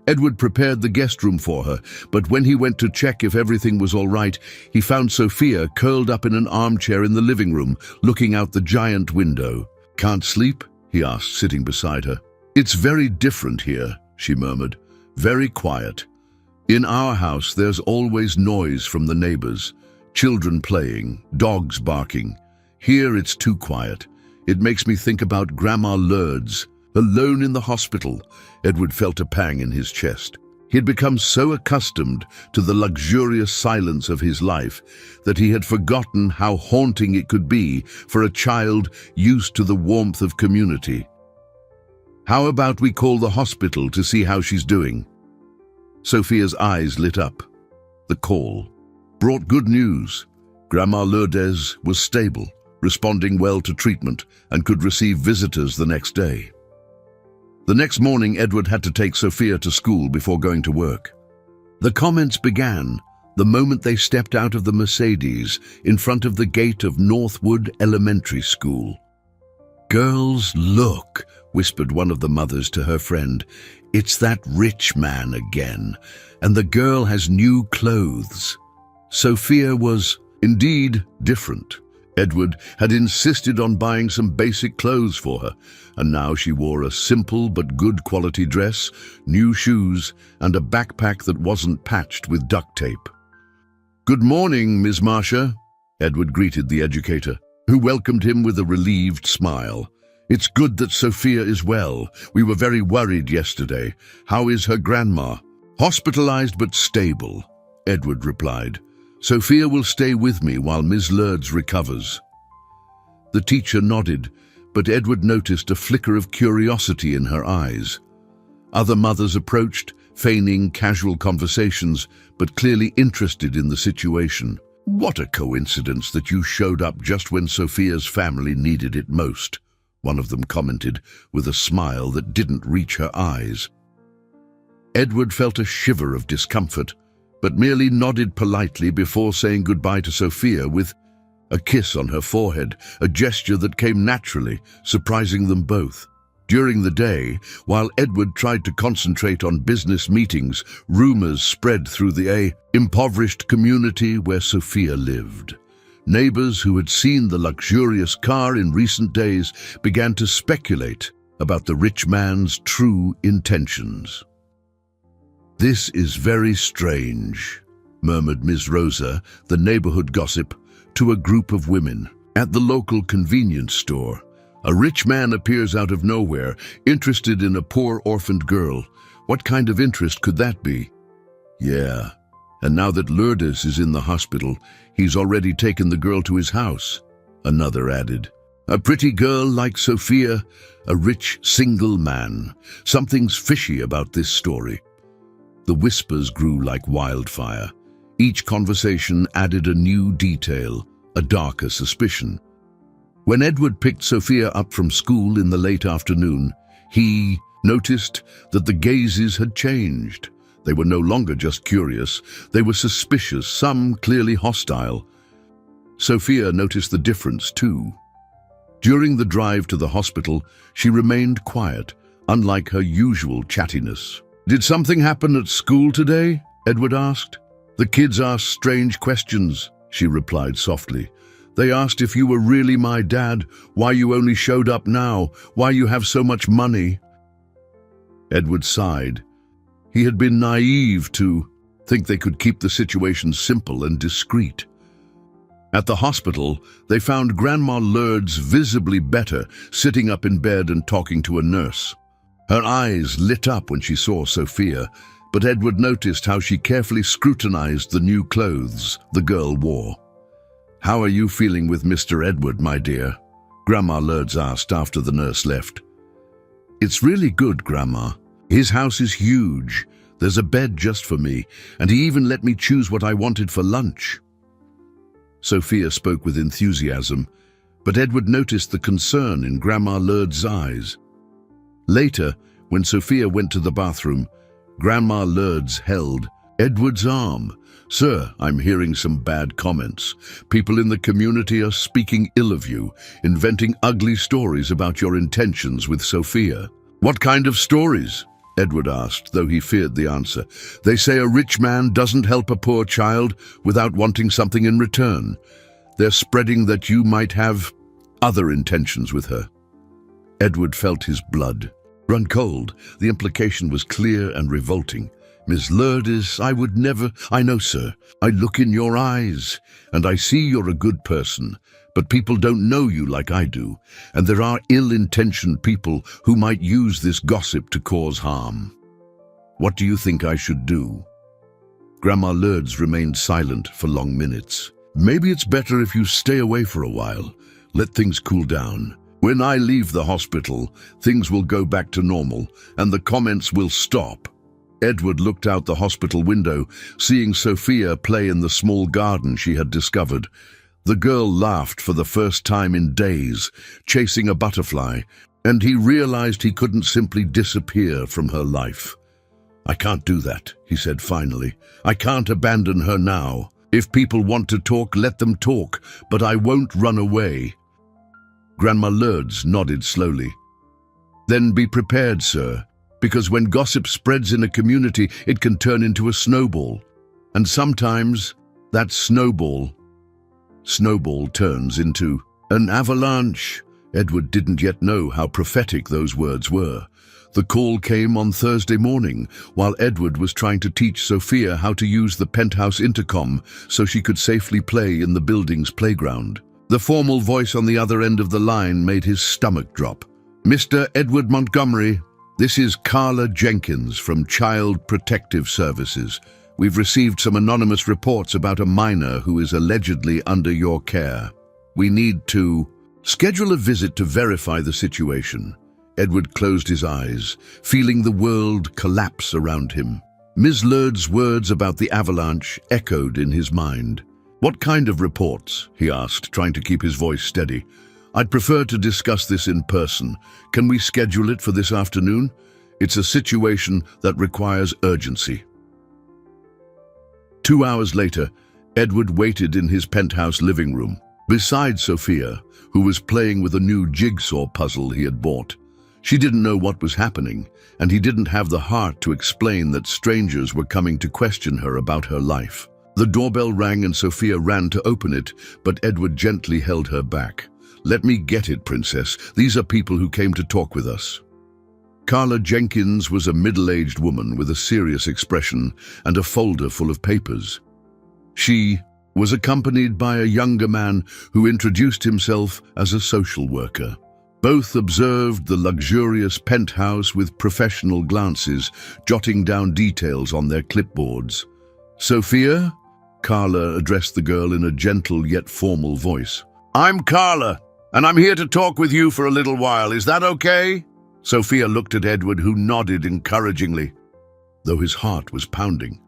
Edward prepared the guest room for her, but when he went to check if everything was all right, he found Sophia curled up in an armchair in the living room, looking out the giant window. "Can't sleep?" he asked, sitting beside her. "It's very different here," she murmured. "Very quiet. In our house, there's always noise from the neighbors, children playing, dogs barking. Here it's too quiet. It makes me think about Grandma Lourdes, alone in the hospital." Edward felt a pang in his chest. He had become so accustomed to the luxurious silence of his life that he had forgotten how haunting it could be for a child used to the warmth of community. "How about we call the hospital to see how she's doing?" Sophia's eyes lit up. The call brought good news. Grandma Lourdes was stable, responding well to treatment, and could receive visitors the next day. The next morning, Edward had to take Sophia to school before going to work. The comments began the moment they stepped out of the Mercedes in front of the gate of Northwood Elementary School. "Girls, look," whispered one of the mothers to her friend. "It's that rich man again, and the girl has new clothes." Sophia was indeed different. Edward had insisted on buying some basic clothes for her, and now she wore a simple but good quality dress, new shoes, and a backpack that wasn't patched with duct tape. "Good morning, Miss Marcia," Edward greeted the educator, who welcomed him with a relieved smile. "It's good that Sophia is well. We were very worried yesterday. How is her grandma?" "Hospitalized but stable," Edward replied. "Sophia will stay with me while Miss Lourdes recovers." The teacher nodded, but Edward noticed a flicker of curiosity in her eyes. Other mothers approached, feigning casual conversations, but clearly interested in the situation. "What a coincidence that you showed up just when Sophia's family needed it most," one of them commented, with a smile that didn't reach her eyes. Edward felt a shiver of discomfort, but merely nodded politely before saying goodbye to Sophia with a kiss on her forehead, a gesture that came naturally, surprising them both. During the day, while Edward tried to concentrate on business meetings, rumors spread through the impoverished community where Sophia lived. Neighbors who had seen the luxurious car in recent days began to speculate about the rich man's true intentions. "This is very strange," murmured Ms. Rosa, the neighborhood gossip, to a group of women. "At the local convenience store, a rich man appears out of nowhere, interested in a poor orphaned girl. What kind of interest could that be?" "Yeah, and now that Lourdes is in the hospital, he's already taken the girl to his house," another added. "A pretty girl like Sophia, a rich single man. Something's fishy about this story." The whispers grew like wildfire. Each conversation added a new detail, a darker suspicion. When Edward picked Sophia up from school in the late afternoon, he noticed that the gazes had changed. They were no longer just curious, they were suspicious, some clearly hostile. Sophia noticed the difference too. During the drive to the hospital, she remained quiet, unlike her usual chattiness. "Did something happen at school today?" Edward asked. "The kids ask strange questions," she replied softly. They asked if you were really my dad, why you only showed up now, why you have so much money." Edward sighed. He had been naive to think they could keep the situation simple and discreet. At the hospital, they found Grandma Lourdes visibly better, sitting up in bed and talking to a nurse. Her eyes lit up when she saw Sophia, but Edward noticed how she carefully scrutinized the new clothes the girl wore. "How are you feeling with Mr. Edward, my dear?" Grandma Lourdes asked after the nurse left. "It's really good, Grandma. His house is huge. There's a bed just for me, and he even let me choose what I wanted for lunch." Sophia spoke with enthusiasm, but Edward noticed the concern in Grandma Lourdes' eyes. Later, when Sophia went to the bathroom, Grandma Lourdes held Edward's arm. "Sir, I'm hearing some bad comments. People in the community are speaking ill of you, inventing ugly stories about your intentions with Sophia." "What kind of stories?" Edward asked, though he feared the answer. "They say a rich man doesn't help a poor child without wanting something in return. They're spreading that you might have other intentions with her." Edward felt his blood run cold. The implication was clear and revolting. "Miss Lourdes, I would never—" "I know, sir. I look in your eyes, and I see you're a good person. But people don't know you like I do, and there are ill-intentioned people who might use this gossip to cause harm. What do you think I should do?" Grandma Lourdes remained silent for long minutes. "Maybe it's better if you stay away for a while. Let things cool down. When I leave the hospital, things will go back to normal, and the comments will stop." Edward looked out the hospital window, seeing Sophia play in the small garden she had discovered. The girl laughed for the first time in days, chasing a butterfly, and he realized he couldn't simply disappear from her life. "I can't do that," he said finally. "I can't abandon her now. If people want to talk, let them talk, but I won't run away." Grandma Lourdes nodded slowly. "Then be prepared, sir, because when gossip spreads in a community, it can turn into a snowball. And sometimes that snowball turns into an avalanche." Edward didn't yet know how prophetic those words were. The call came on Thursday morning, while Edward was trying to teach Sophia how to use the penthouse intercom so she could safely play in the building's playground. The formal voice on the other end of the line made his stomach drop. "Mr. Edward Montgomery, this is Carla Jenkins from Child Protective Services. We've received some anonymous reports about a minor who is allegedly under your care. We need to schedule a visit to verify the situation." Edward closed his eyes, feeling the world collapse around him. Ms. Lourdes' words about the avalanche echoed in his mind. "What kind of reports?" he asked, trying to keep his voice steady. "I'd prefer to discuss this in person. Can we schedule it for this afternoon? It's a situation that requires urgency." 2 hours later, Edward waited in his penthouse living room, beside Sophia, who was playing with a new jigsaw puzzle he had bought. She didn't know what was happening, and he didn't have the heart to explain that strangers were coming to question her about her life. The doorbell rang and Sophia ran to open it, but Edward gently held her back. "Let me get it, Princess. These are people who came to talk with us." Carla Jenkins was a middle-aged woman with a serious expression and a folder full of papers. She was accompanied by a younger man who introduced himself as a social worker. Both observed the luxurious penthouse with professional glances, jotting down details on their clipboards. "Sophia?" Carla addressed the girl in a gentle yet formal voice. "I'm Carla, and I'm here to talk with you for a little while. Is that okay?" Sophia looked at Edward, who nodded encouragingly, though his heart was pounding.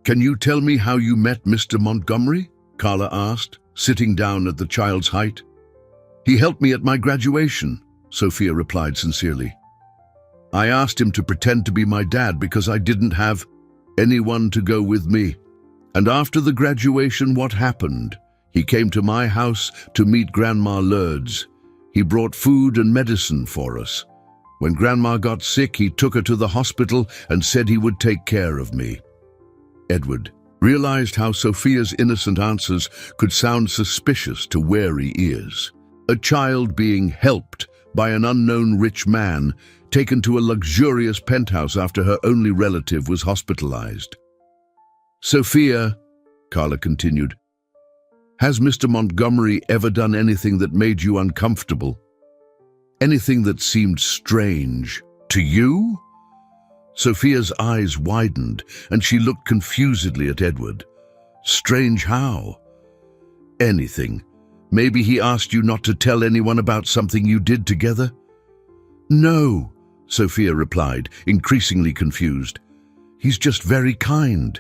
"Can you tell me how you met Mr. Montgomery?" Carla asked, sitting down at the child's height. "He helped me at my graduation," Sophia replied sincerely. "I asked him to pretend to be my dad because I didn't have anyone to go with me. And after the graduation, what happened? He came to my house to meet Grandma Lourdes. He brought food and medicine for us. When Grandma got sick, he took her to the hospital and said he would take care of me." Edward realized how Sophia's innocent answers could sound suspicious to wary ears. A child being helped by an unknown rich man, taken to a luxurious penthouse after her only relative was hospitalized. "Sophia," Carla continued, "has Mr. Montgomery ever done anything that made you uncomfortable? Anything that seemed strange to you?" Sophia's eyes widened, and she looked confusedly at Edward. "Strange how?" "Anything. Maybe he asked you not to tell anyone about something you did together?" "No," Sophia replied, increasingly confused. "He's just very kind.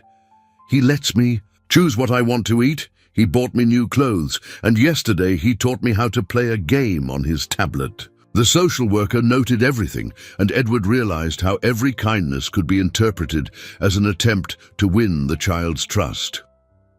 He lets me choose what I want to eat. He bought me new clothes, and yesterday he taught me how to play a game on his tablet." The social worker noted everything, and Edward realized how every kindness could be interpreted as an attempt to win the child's trust.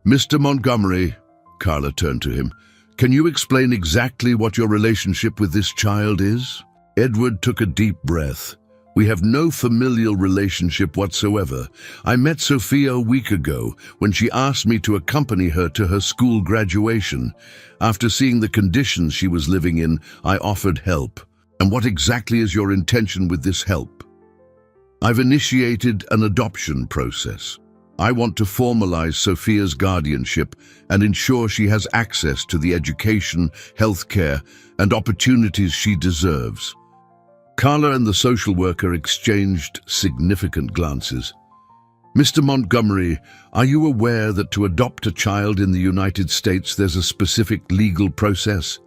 "Mr. Montgomery," Carla turned to him, "can you explain exactly what your relationship with this child is?" Edward took a deep breath. "We have no familial relationship whatsoever. I met Sophia a week ago when she asked me to accompany her to her school graduation. After seeing the conditions she was living in, I offered help. And what exactly is your intention with this help?" "I've initiated an adoption process. I want to formalize Sophia's guardianship and ensure she has access to the education, health care, and opportunities she deserves." Carla and the social worker exchanged significant glances. "Mr. Montgomery, are you aware that to adopt a child in the United States there's a specific legal process?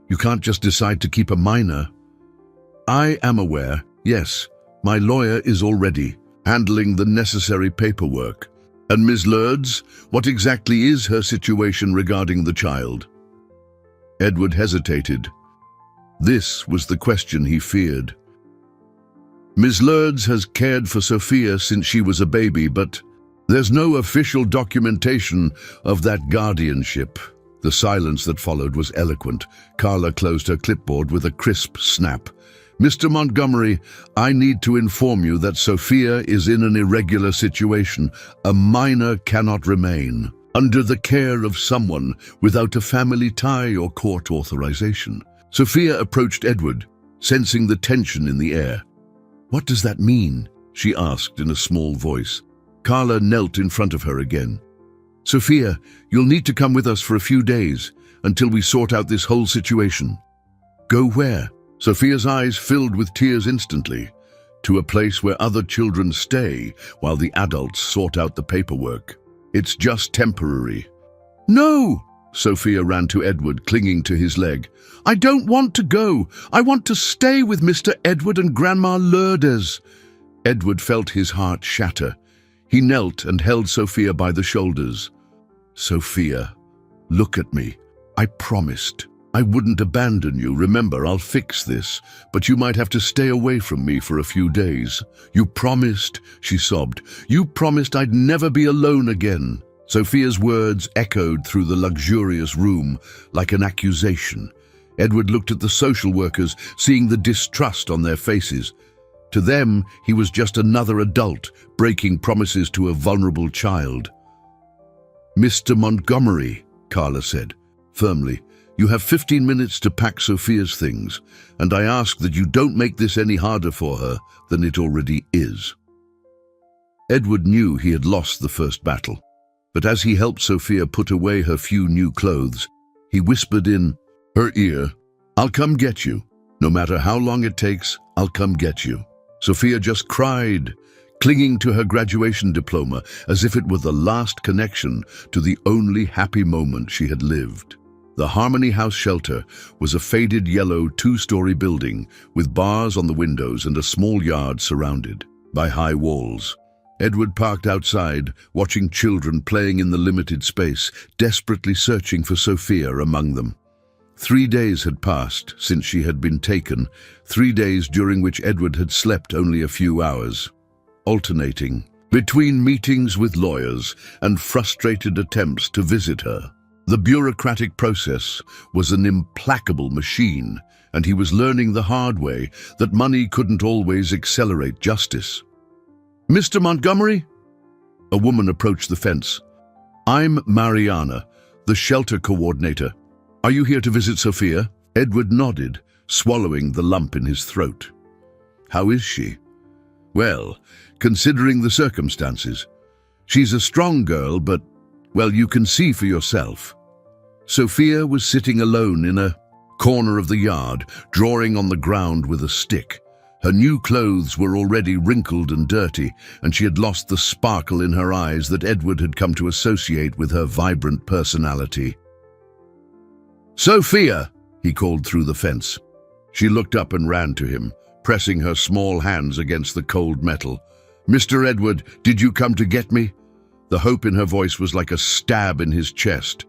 You can't just decide to keep a minor." "I am aware, yes. My lawyer is already handling the necessary paperwork." "And Ms. Lourdes, what exactly is her situation regarding the child?" Edward hesitated. This was the question he feared. "Ms. Lourdes has cared for Sophia since she was a baby, but there's no official documentation of that guardianship." The silence that followed was eloquent. Carla closed her clipboard with a crisp snap. "Mr. Montgomery, I need to inform you that Sophia is in an irregular situation. A minor cannot remain under the care of someone without a family tie or court authorization." Sophia approached Edward, sensing the tension in the air. "What does that mean?" she asked in a small voice. Carla knelt in front of her again. "Sophia, you'll need to come with us for a few days until we sort out this whole situation." "Go where?" Sophia's eyes filled with tears instantly. "To a place where other children stay while the adults sort out the paperwork. It's just temporary." "No!" Sophia ran to Edward, clinging to his leg. "I don't want to go. I want to stay with Mr. Edward and Grandma Lourdes." Edward felt his heart shatter. He knelt and held Sophia by the shoulders. "Sophia, look at me. I promised. I wouldn't abandon you. Remember, I'll fix this, but you might have to stay away from me for a few days. You promised," she sobbed. "You promised I'd never be alone again." Sophia's words echoed through the luxurious room like an accusation. Edward looked at the social workers, seeing the distrust on their faces. To them, he was just another adult breaking promises to a vulnerable child. "Mr. Montgomery," Carla said, firmly, "you have 15 minutes to pack Sophia's things, and I ask that you don't make this any harder for her than it already is." Edward knew he had lost the first battle, but as he helped Sophia put away her few new clothes, he whispered in her ear, "I'll come get you. No matter how long it takes, I'll come get you." Sophia just cried, clinging to her graduation diploma as if it were the last connection to the only happy moment she had lived. The Harmony House shelter was a faded yellow 2-story building with bars on the windows and a small yard surrounded by high walls. Edward parked outside, watching children playing in the limited space, desperately searching for Sophia among them. 3 days had passed since she had been taken, 3 days during which Edward had slept only a few hours, alternating between meetings with lawyers and frustrated attempts to visit her. The bureaucratic process was an implacable machine, and he was learning the hard way that money couldn't always accelerate justice. "Mr. Montgomery?" A woman approached the fence, I'm Mariana, the shelter coordinator. Are you here to visit Sophia? Edward nodded, swallowing the lump in his throat. How is she? Well, considering the circumstances. She's a strong girl, but, well, you can see for yourself. Sophia was sitting alone in a corner of the yard, drawing on the ground with a stick. Her new clothes were already wrinkled and dirty, and she had lost the sparkle in her eyes that Edward had come to associate with her vibrant personality. "Sophia!" he called through the fence. She looked up and ran to him, pressing her small hands against the cold metal. "Mr. Edward, did you come to get me?" The hope in her voice was like a stab in his chest.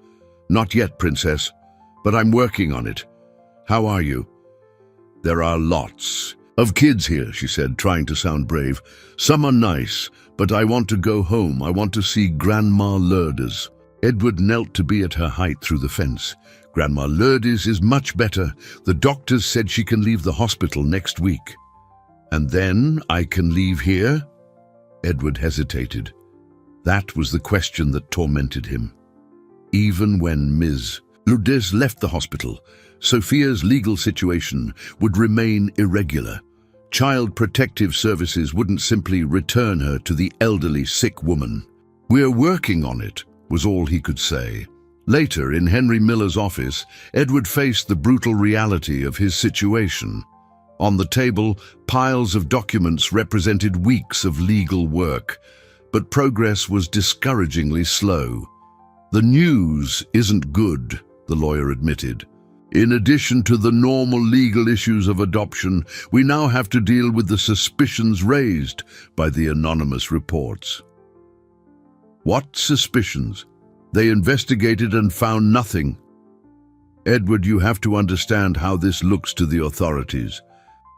"Not yet, Princess, but I'm working on it. How are you?" "There are lots of kids here," she said, trying to sound brave. "Some are nice, but I want to go home. I want to see Grandma Lourdes." Edward knelt to be at her height through the fence. "Grandma Lourdes is much better. The doctors said she can leave the hospital next week." "And then I can leave here?" Edward hesitated. That was the question that tormented him. Even when Ms. Lourdes left the hospital, Sophia's legal situation would remain irregular. Child Protective Services wouldn't simply return her to the elderly sick woman. "We're working on it," was all he could say. Later, in Henry Miller's office, Edward faced the brutal reality of his situation. On the table, piles of documents represented weeks of legal work, but progress was discouragingly slow. "The news isn't good," the lawyer admitted. "In addition to the normal legal issues of adoption, we now have to deal with the suspicions raised by the anonymous reports." "What suspicions?" "They investigated and found nothing." "Edward, you have to understand how this looks to the authorities.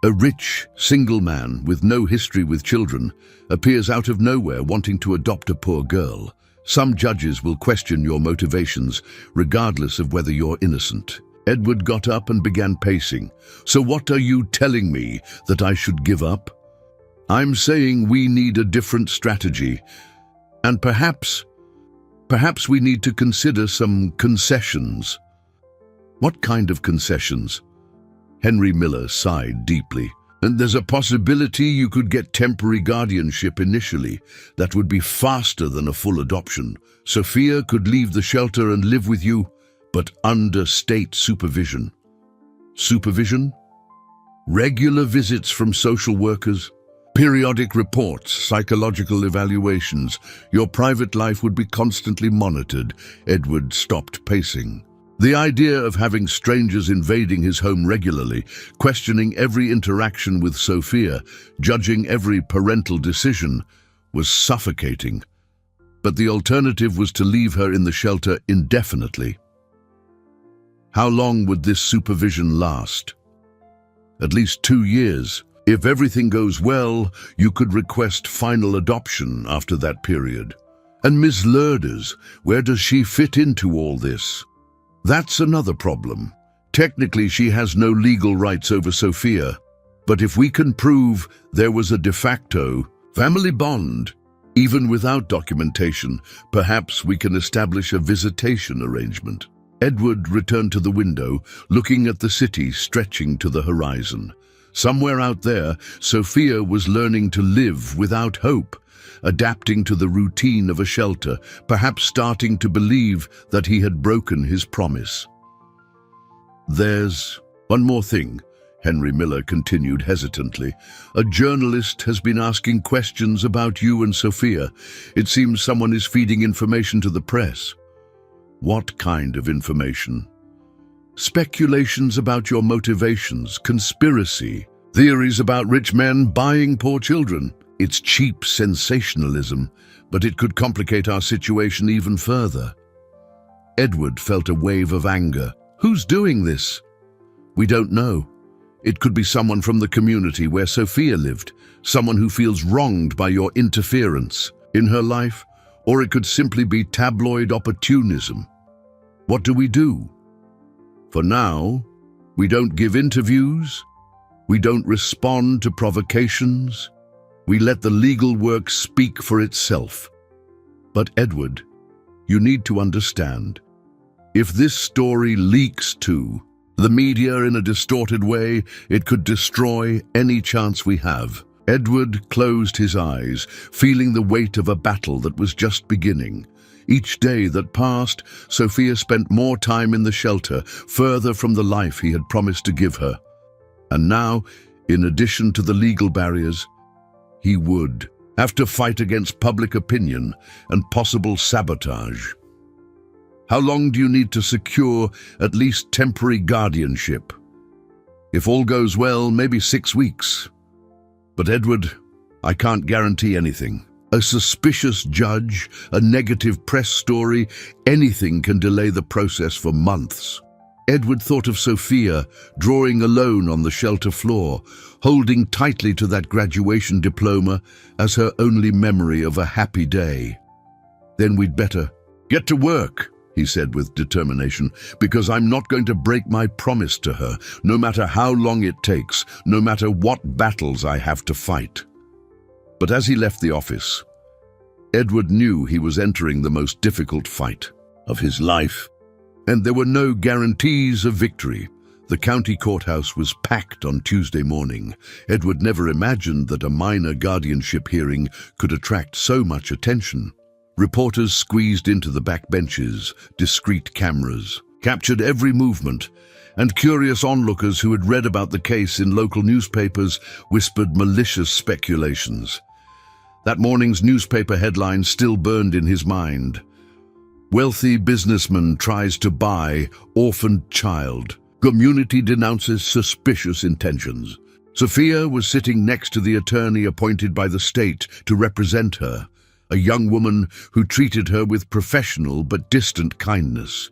A rich, single man with no history with children appears out of nowhere wanting to adopt a poor girl. Some judges will question your motivations, regardless of whether you're innocent." Edward got up and began pacing. "So what are you telling me, that I should give up?" "I'm saying we need a different strategy. And perhaps we need to consider some concessions." "What kind of concessions?" Henry Miller sighed deeply. "And there's a possibility you could get temporary guardianship initially. That would be faster than a full adoption. Sophia could leave the shelter and live with you, but under state supervision." "Supervision?" "Regular visits from social workers, periodic reports, psychological evaluations. Your private life would be constantly monitored." Edward stopped pacing. The idea of having strangers invading his home regularly, questioning every interaction with Sophia, judging every parental decision, was suffocating. But the alternative was to leave her in the shelter indefinitely. How long would this supervision last? At least 2 years. If everything goes well, you could request final adoption after that period. And Ms. Lourdes, where does she fit into all this? That's another problem. Technically, she has no legal rights over Sophia, but if we can prove there was a de facto family bond, even without documentation, perhaps we can establish a visitation arrangement. Edward returned to the window, looking at the city stretching to the horizon. Somewhere out there, Sophia was learning to live without hope, adapting to the routine of a shelter, perhaps starting to believe that he had broken his promise. "There's one more thing," Henry Miller continued hesitantly. "A journalist has been asking questions about you and Sophia. It seems someone is feeding information to the press." "What kind of information?" "Speculations about your motivations, conspiracy, theories about rich men buying poor children. It's cheap sensationalism, but it could complicate our situation even further." Edward felt a wave of anger. "Who's doing this?" "We don't know. It could be someone from the community where Sophia lived, someone who feels wronged by your interference in her life, or it could simply be tabloid opportunism. What do we do?" "For now, we don't give interviews. We don't respond to provocations. We let the legal work speak for itself." "But Edward, You need to understand. If this story leaks to the media in a distorted way, it could destroy any chance we have." Edward closed his eyes, feeling the weight of a battle that was just beginning. Each day that passed, Sophia spent more time in the shelter, further from the life he had promised to give her. And now, in addition to the legal barriers, he would have to fight against public opinion and possible sabotage. How long do you need to secure at least temporary guardianship? If all goes well, maybe 6 weeks. But Edward, I can't guarantee anything. A suspicious judge, a negative press story, anything can delay the process for months. Edward thought of Sophia, drawing alone on the shelter floor, holding tightly to that graduation diploma as her only memory of a happy day. "Then we'd better get to work," he said with determination, "because I'm not going to break my promise to her, no matter how long it takes, no matter what battles I have to fight." But as he left the office, Edward knew he was entering the most difficult fight of his life. And there were no guarantees of victory. The county courthouse was packed on Tuesday morning. Edward never imagined that a minor guardianship hearing could attract so much attention. Reporters squeezed into the back benches, discreet cameras captured every movement, and curious onlookers who had read about the case in local newspapers whispered malicious speculations. That morning's newspaper headline still burned in his mind. "Wealthy businessman tries to buy orphaned child. Community denounces suspicious intentions." Sophia was sitting next to the attorney appointed by the state to represent her, a young woman who treated her with professional but distant kindness.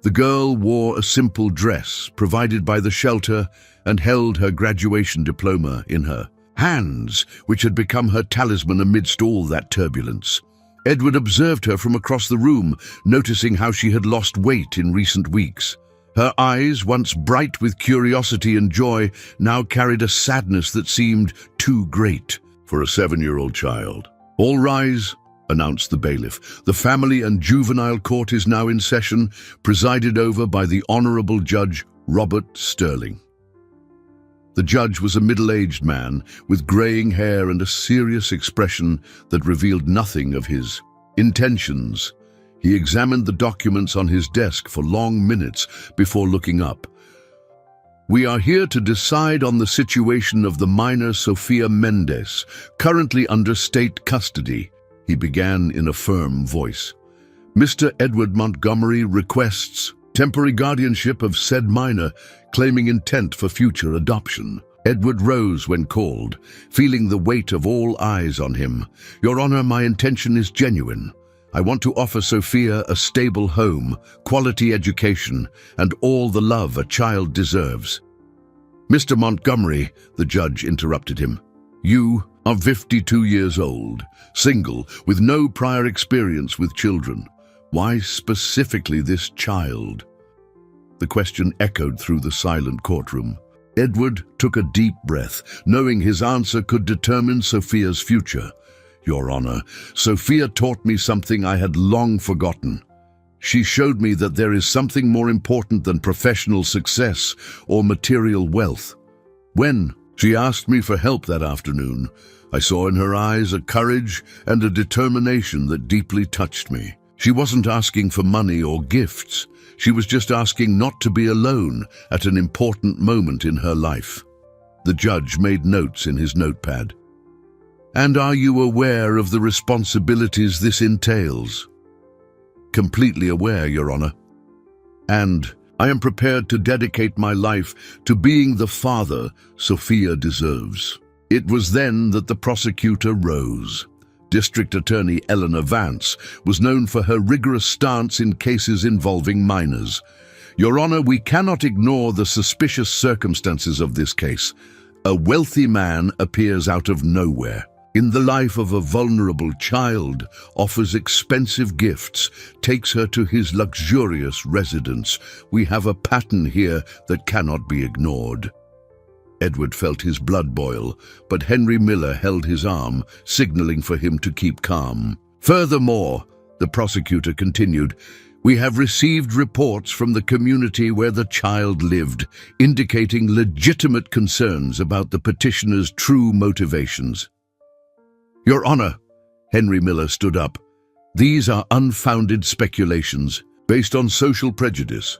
The girl wore a simple dress provided by the shelter and held her graduation diploma in her hands, which had become her talisman amidst all that turbulence. Edward observed her from across the room, noticing how she had lost weight in recent weeks. Her eyes, once bright with curiosity and joy, now carried a sadness that seemed too great for a 7-year-old child. "All rise," announced the bailiff. "The Family and Juvenile Court is now in session, presided over by the Honorable Judge Robert Sterling." The judge was a middle-aged man with graying hair and a serious expression that revealed nothing of his intentions. He examined the documents on his desk for long minutes before looking up. "We are here to decide on the situation of the minor Sophia Mendez, currently under state custody," he began in a firm voice. "Mr. Edward Montgomery requests temporary guardianship of said minor, claiming intent for future adoption." Edward rose when called, feeling the weight of all eyes on him. "Your Honor, my intention is genuine. I want to offer Sophia a stable home, quality education, and all the love a child deserves." "Mr. Montgomery," the judge interrupted him, "you are 52 years old, single, with no prior experience with children. Why specifically this child?" The question echoed through the silent courtroom. Edward took a deep breath, knowing his answer could determine Sophia's future. "Your Honor, Sophia taught me something I had long forgotten. She showed me that there is something more important than professional success or material wealth. When she asked me for help that afternoon, I saw in her eyes a courage and a determination that deeply touched me. She wasn't asking for money or gifts. She was just asking not to be alone at an important moment in her life." The judge made notes in his notepad. "And are you aware of the responsibilities this entails?" "Completely aware, Your Honor. And I am prepared to dedicate my life to being the father Sophia deserves." It was then that the prosecutor rose. District Attorney Eleanor Vance was known for her rigorous stance in cases involving minors. "Your Honor, we cannot ignore the suspicious circumstances of this case. A wealthy man appears out of nowhere in the life of a vulnerable child, offers expensive gifts, takes her to his luxurious residence. We have a pattern here that cannot be ignored." Edward felt his blood boil, but Henry Miller held his arm, signaling for him to keep calm. "Furthermore, The prosecutor continued, "We have received reports from the community where the child lived, indicating legitimate concerns about the petitioner's true motivations." "Your Honor," Henry Miller stood up, "these are unfounded speculations based on social prejudice.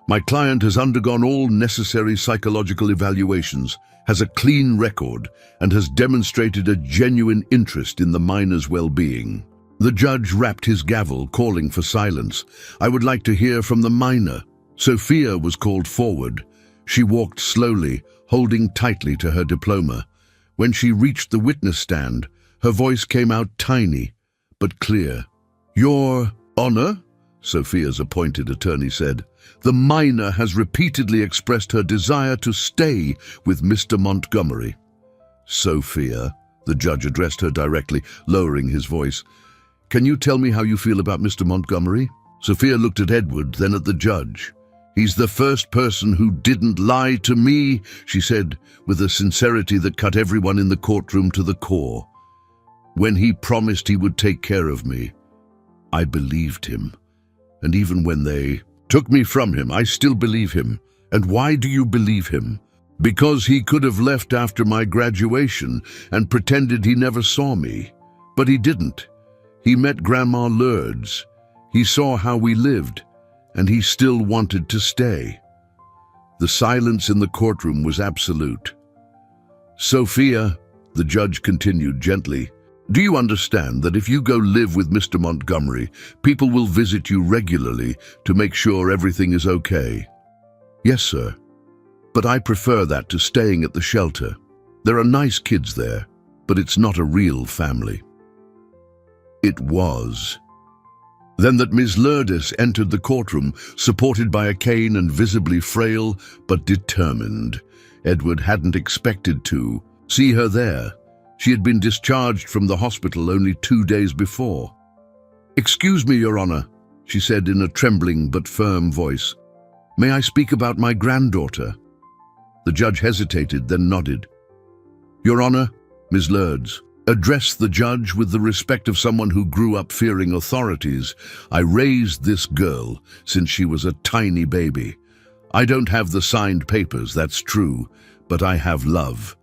My client has undergone all necessary psychological evaluations, has a clean record, and has demonstrated a genuine interest in the minor's well-being." The judge rapped his gavel, calling for silence. "I would like to hear from the minor." Sophia was called forward. She walked slowly, holding tightly to her diploma. When she reached the witness stand, her voice came out tiny, but clear. "Your Honor," Sophia's appointed attorney said, "the minor has repeatedly expressed her desire to stay with Mr. Montgomery." "Sophia," the judge addressed her directly, lowering his voice, "can you tell me how you feel about Mr. Montgomery?" Sophia looked at Edward, then at the judge. "He's the first person who didn't lie to me," she said, with a sincerity that cut everyone in the courtroom to the core. "When he promised he would take care of me, I believed him. And even when they took me from him, I still believe him. And why do you believe him? Because he could have left after my graduation and pretended he never saw me. But he didn't. He met Grandma Lourdes. He saw how we lived, and he still wanted to stay." The silence in the courtroom was absolute. "Sophia," the judge continued gently, "do you understand that if you go live with Mr. Montgomery, people will visit you regularly to make sure everything is okay?" "Yes, sir. But I prefer that to staying at the shelter. There are nice kids there, but it's not a real family." It was. Then that Ms. Lourdes entered the courtroom, supported by a cane and visibly frail but determined. Edward hadn't expected to see her there. She had been discharged from the hospital only 2 days before. "Excuse me, Your Honor," she said in a trembling but firm voice. "May I speak about my granddaughter?" The judge hesitated, then nodded. "Your Honor," Ms. Lourdes addressed the judge with the respect of someone who grew up fearing authorities, "I raised this girl since she was a tiny baby. I don't have the signed papers, that's true, but I have love.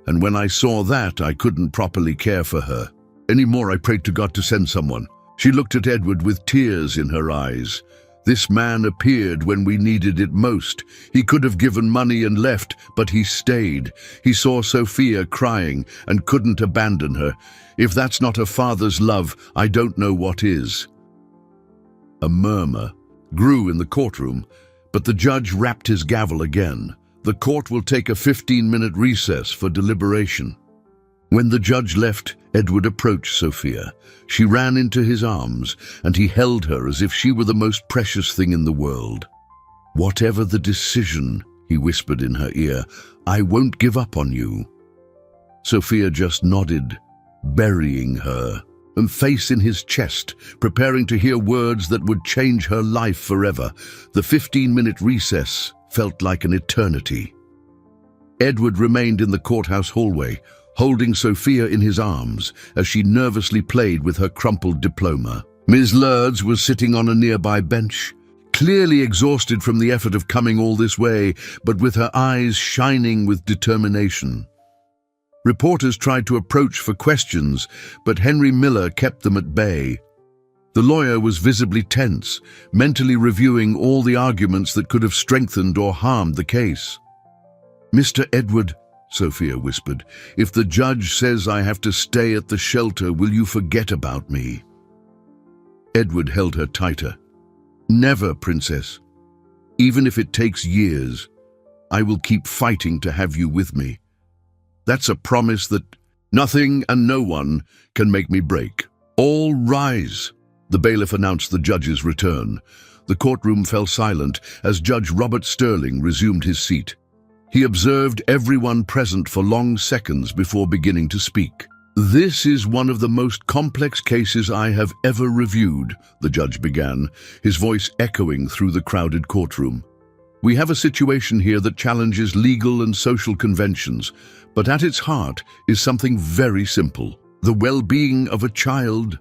And when I saw that, I couldn't properly care for her. Anymore, I prayed to God to send someone." She looked at Edward with tears in her eyes. "This man appeared when we needed it most. He could have given money and left, but he stayed. He saw Sophia crying and couldn't abandon her. If that's not a father's love, I don't know what is." A murmur grew in the courtroom, but the judge rapped his gavel again. "The court will take a 15-minute recess for deliberation." When the judge left, Edward approached Sophia. She ran into his arms, and he held her as if she were the most precious thing in the world. "Whatever the decision," he whispered in her ear, "I won't give up on you." Sophia just nodded, burying her and face in his chest, preparing to hear words that would change her life forever. The 15-minute recess felt like an eternity. Edward remained in the courthouse hallway, holding Sophia in his arms as she nervously played with her crumpled diploma. Ms. Lourdes was sitting on a nearby bench, clearly exhausted from the effort of coming all this way, but with her eyes shining with determination. Reporters tried to approach for questions, but Henry Miller kept them at bay. The lawyer was visibly tense, mentally reviewing all the arguments that could have strengthened or harmed the case. "Mr. Edward," Sophia whispered, "if the judge says I have to stay at the shelter, will you forget about me?" Edward held her tighter. "Never, Princess. Even if it takes years, I will keep fighting to have you with me. That's a promise that nothing and no one can make me break. All rise." The bailiff announced the judge's return. The courtroom fell silent as Judge Robert Sterling resumed his seat. He observed everyone present for long seconds before beginning to speak. "This is one of the most complex cases I have ever reviewed," the judge began, his voice echoing through the crowded courtroom. "We have a situation here that challenges legal and social conventions, but at its heart is something very simple: the well-being of a child."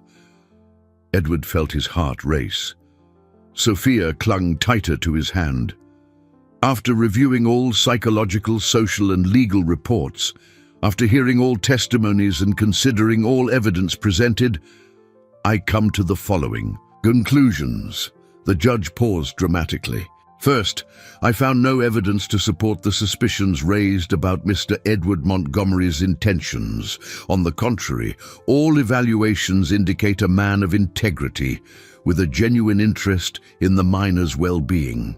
Edward felt his heart race. Sophia clung tighter to his hand. After reviewing all psychological, social, and legal reports, after hearing all testimonies and considering all evidence presented, I come to the following conclusions. The judge paused dramatically. First, I found no evidence to support the suspicions raised about Mr. Edward Montgomery's intentions. On the contrary, all evaluations indicate a man of integrity, with a genuine interest in the minor's well-being.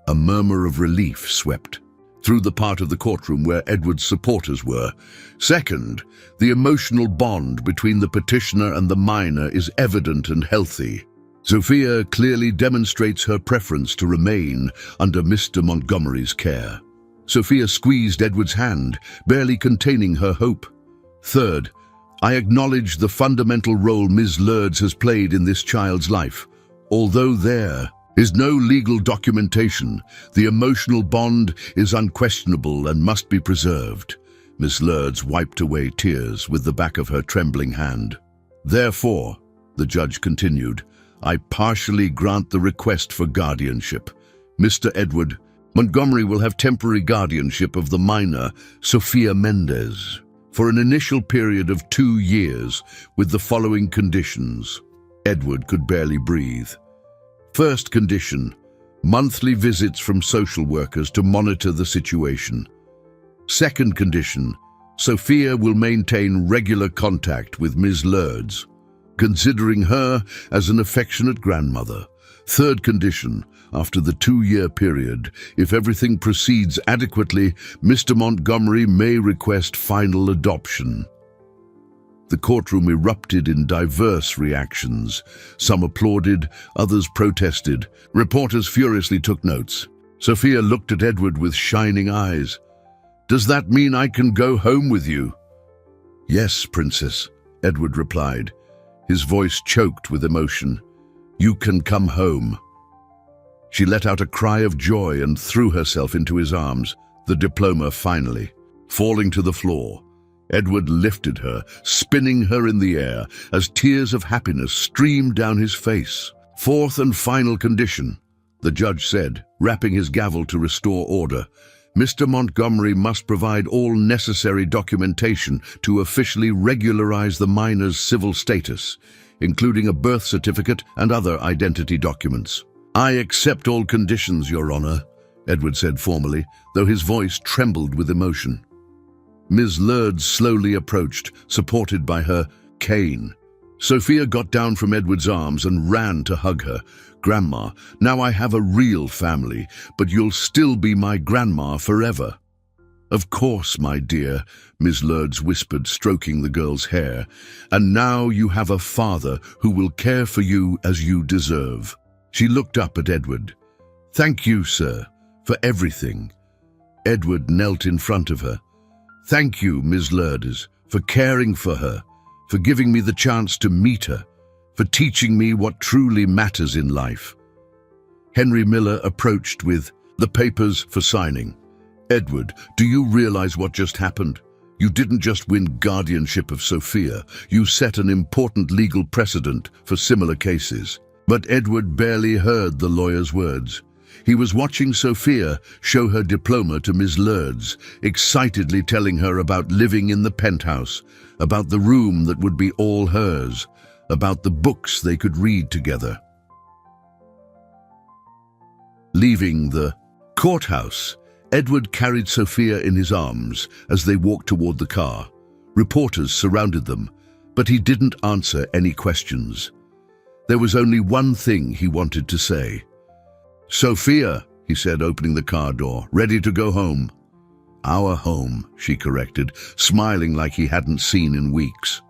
A murmur of relief swept through the part of the courtroom where Edward's supporters were. Second, the emotional bond between the petitioner and the minor is evident and healthy. Sophia clearly demonstrates her preference to remain under Mr. Montgomery's care. Sophia squeezed Edward's hand, barely containing her hope. Third, I acknowledge the fundamental role Ms. Lourdes has played in this child's life. Although there is no legal documentation, the emotional bond is unquestionable and must be preserved. Ms. Lourdes wiped away tears with the back of her trembling hand. Therefore, the judge continued, I partially grant the request for guardianship. Mr. Edward Montgomery will have temporary guardianship of the minor, Sophia Mendez, for an initial period of 2 years with the following conditions. Edward could barely breathe. First condition, monthly visits from social workers to monitor the situation. Second condition, Sophia will maintain regular contact with Ms. Lourdes, considering her as an affectionate grandmother. Third condition, after the 2-year period, if everything proceeds adequately, Mr. Montgomery may request final adoption. The courtroom erupted in diverse reactions. Some applauded, others protested. Reporters furiously took notes. Sophia looked at Edward with shining eyes. Does that mean I can go home with you? Yes, Princess, Edward replied. His voice choked with emotion. You can come home. She let out a cry of joy and threw herself into his arms, the diploma finally. Falling to the floor, Edward lifted her, spinning her in the air as tears of happiness streamed down his face. Fourth and final condition, the judge said, rapping his gavel to restore order. Mr. Montgomery must provide all necessary documentation to officially regularize the minor's civil status, including a birth certificate and other identity documents. I accept all conditions, Your Honor, Edward said formally, though his voice trembled with emotion. Ms. Lourdes slowly approached, supported by her cane. Sophia got down from Edward's arms and ran to hug her. Grandma, now I have a real family, but you'll still be my grandma forever. Of course, my dear, Ms. Lourdes whispered, stroking the girl's hair. And now you have a father who will care for you as you deserve. She looked up at Edward. Thank you, sir, for everything. Edward knelt in front of her. Thank you, Ms. Lourdes, for caring for her, for giving me the chance to meet her, for teaching me what truly matters in life. Henry Miller approached with the papers for signing. Edward, do you realize what just happened? You didn't just win guardianship of Sophia, you set an important legal precedent for similar cases. But Edward barely heard the lawyer's words. He was watching Sophia show her diploma to Ms. Lourdes, excitedly telling her about living in the penthouse, about the room that would be all hers, about the books they could read together. Leaving the courthouse, Edward carried Sophia in his arms as they walked toward the car. Reporters surrounded them, but he didn't answer any questions. There was only one thing he wanted to say. Sophia, he said, opening the car door, ready to go home. Our home, she corrected, smiling like he hadn't seen in weeks.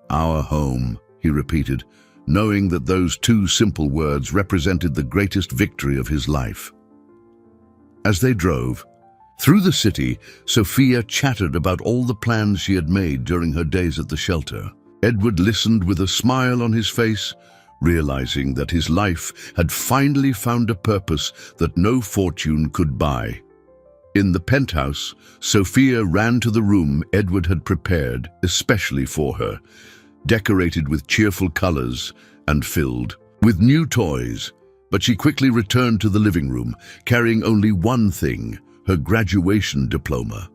Our home, he repeated, knowing that those 2 simple words represented the greatest victory of his life. As they drove through the city, Sophia chattered about all the plans she had made during her days at the shelter. Edward listened with a smile on his face, realizing that his life had finally found a purpose that no fortune could buy. In the penthouse, Sophia ran to the room Edward had prepared, especially for her. decorated with cheerful colors and filled with new toys. But she quickly returned to the living room, carrying only one thing, her graduation diploma.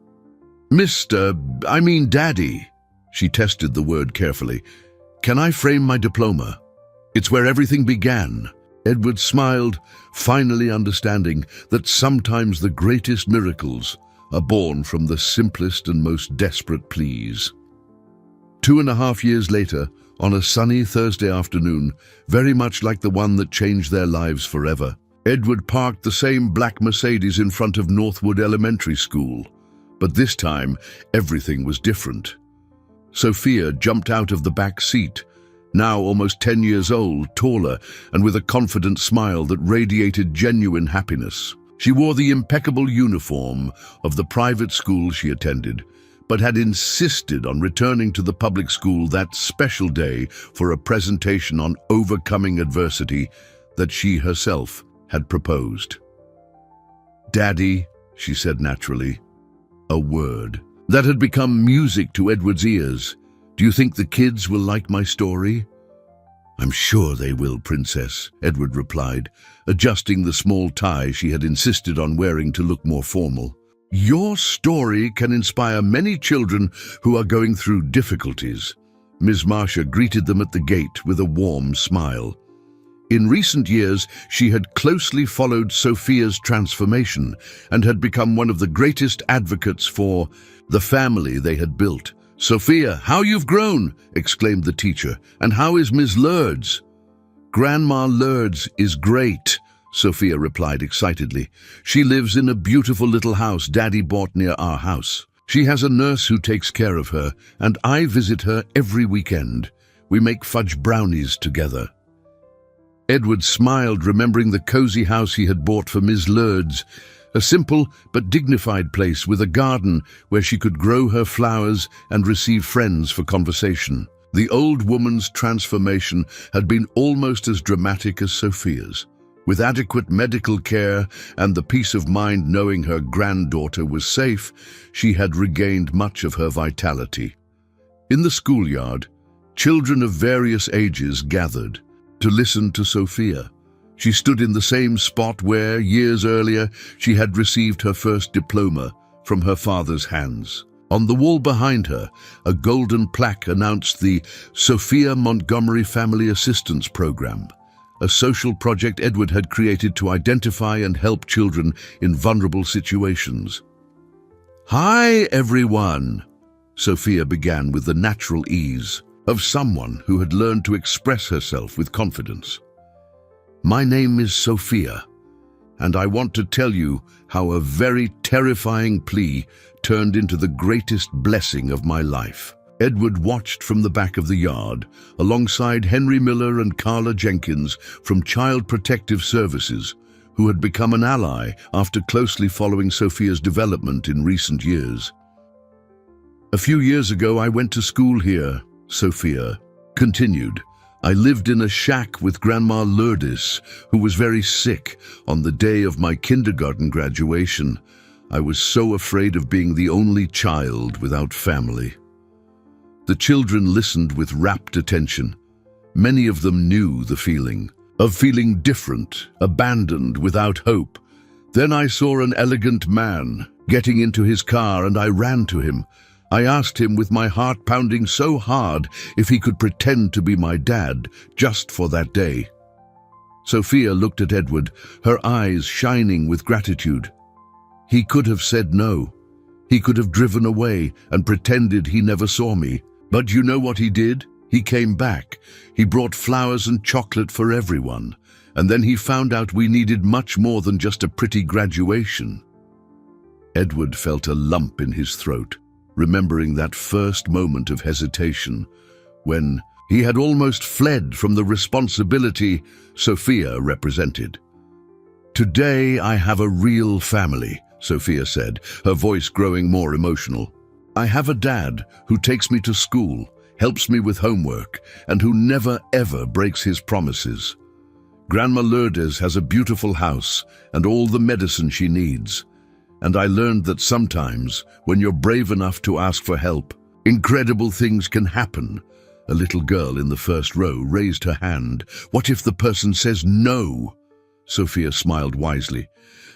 Daddy, she tested the word carefully. Can I frame my diploma? It's where everything began. Edward smiled, finally understanding that sometimes the greatest miracles are born from the simplest and most desperate pleas. 2.5 years later, on a sunny Thursday afternoon, very much like the one that changed their lives forever, Edward parked the same black Mercedes in front of Northwood Elementary School. But this time, everything was different. Sophia jumped out of the back seat, now almost 10 years old, taller, and with a confident smile that radiated genuine happiness. She wore the impeccable uniform of the private school she attended, but had insisted on returning to the public school that special day for a presentation on overcoming adversity that she herself had proposed. "Daddy," she said naturally, a word that had become music to Edward's ears. "Do you think the kids will like my story?" "I'm sure they will, Princess," Edward replied, adjusting the small tie she had insisted on wearing to look more formal. "Your story can inspire many children who are going through difficulties." Ms. Marcia greeted them at the gate with a warm smile. In recent years, she had closely followed Sophia's transformation and had become one of the greatest advocates for the family they had built. "Sophia, how you've grown!" exclaimed the teacher. "And how is Miss Lourdes?" "Grandma Lourdes is great," Sophia replied excitedly. "She lives in a beautiful little house Daddy bought near our house. She has a nurse who takes care of her, and I visit her every weekend. We make fudge brownies together." Edward smiled, remembering the cozy house he had bought for Miss Lourdes, a simple but dignified place with a garden where she could grow her flowers and receive friends for conversation. The old woman's transformation had been almost as dramatic as Sophia's. With adequate medical care and the peace of mind knowing her granddaughter was safe, she had regained much of her vitality. In the schoolyard, children of various ages gathered to listen to Sophia. She stood in the same spot where, years earlier, she had received her first diploma from her father's hands. On the wall behind her, a golden plaque announced the Sophia Montgomery Family Assistance Program, a social project Edward had created to identify and help children in vulnerable situations. "Hi, everyone," Sophia began with the natural ease of someone who had learned to express herself with confidence. "My name is Sophia, and I want to tell you how a very terrifying plea turned into the greatest blessing of my life." Edward watched from the back of the yard, alongside Henry Miller and Carla Jenkins from Child Protective Services, who had become an ally after closely following Sophia's development in recent years. "A few years ago, I went to school here," Sophia continued. "I lived in a shack with Grandma Lourdes, who was very sick on the day of my kindergarten graduation. I was so afraid of being the only child without family." The children listened with rapt attention. Many of them knew the feeling of feeling different, abandoned, without hope. "Then I saw an elegant man getting into his car, and I ran to him. I asked him, with my heart pounding so hard, if he could pretend to be my dad just for that day." Sophia looked at Edward, her eyes shining with gratitude. "He could have said no. He could have driven away and pretended he never saw me. But you know what he did? He came back. He brought flowers and chocolate for everyone. And then he found out we needed much more than just a pretty graduation." Edward felt a lump in his throat, remembering that first moment of hesitation when he had almost fled from the responsibility Sophia represented. "Today I have a real family," Sophia said, her voice growing more emotional. "I have a dad who takes me to school, helps me with homework, and who never ever breaks his promises. Grandma Lourdes has a beautiful house and all the medicine she needs. And I learned that sometimes, when you're brave enough to ask for help, incredible things can happen. A little girl in the first row raised her hand. What if the person says no? Sophia smiled wisely.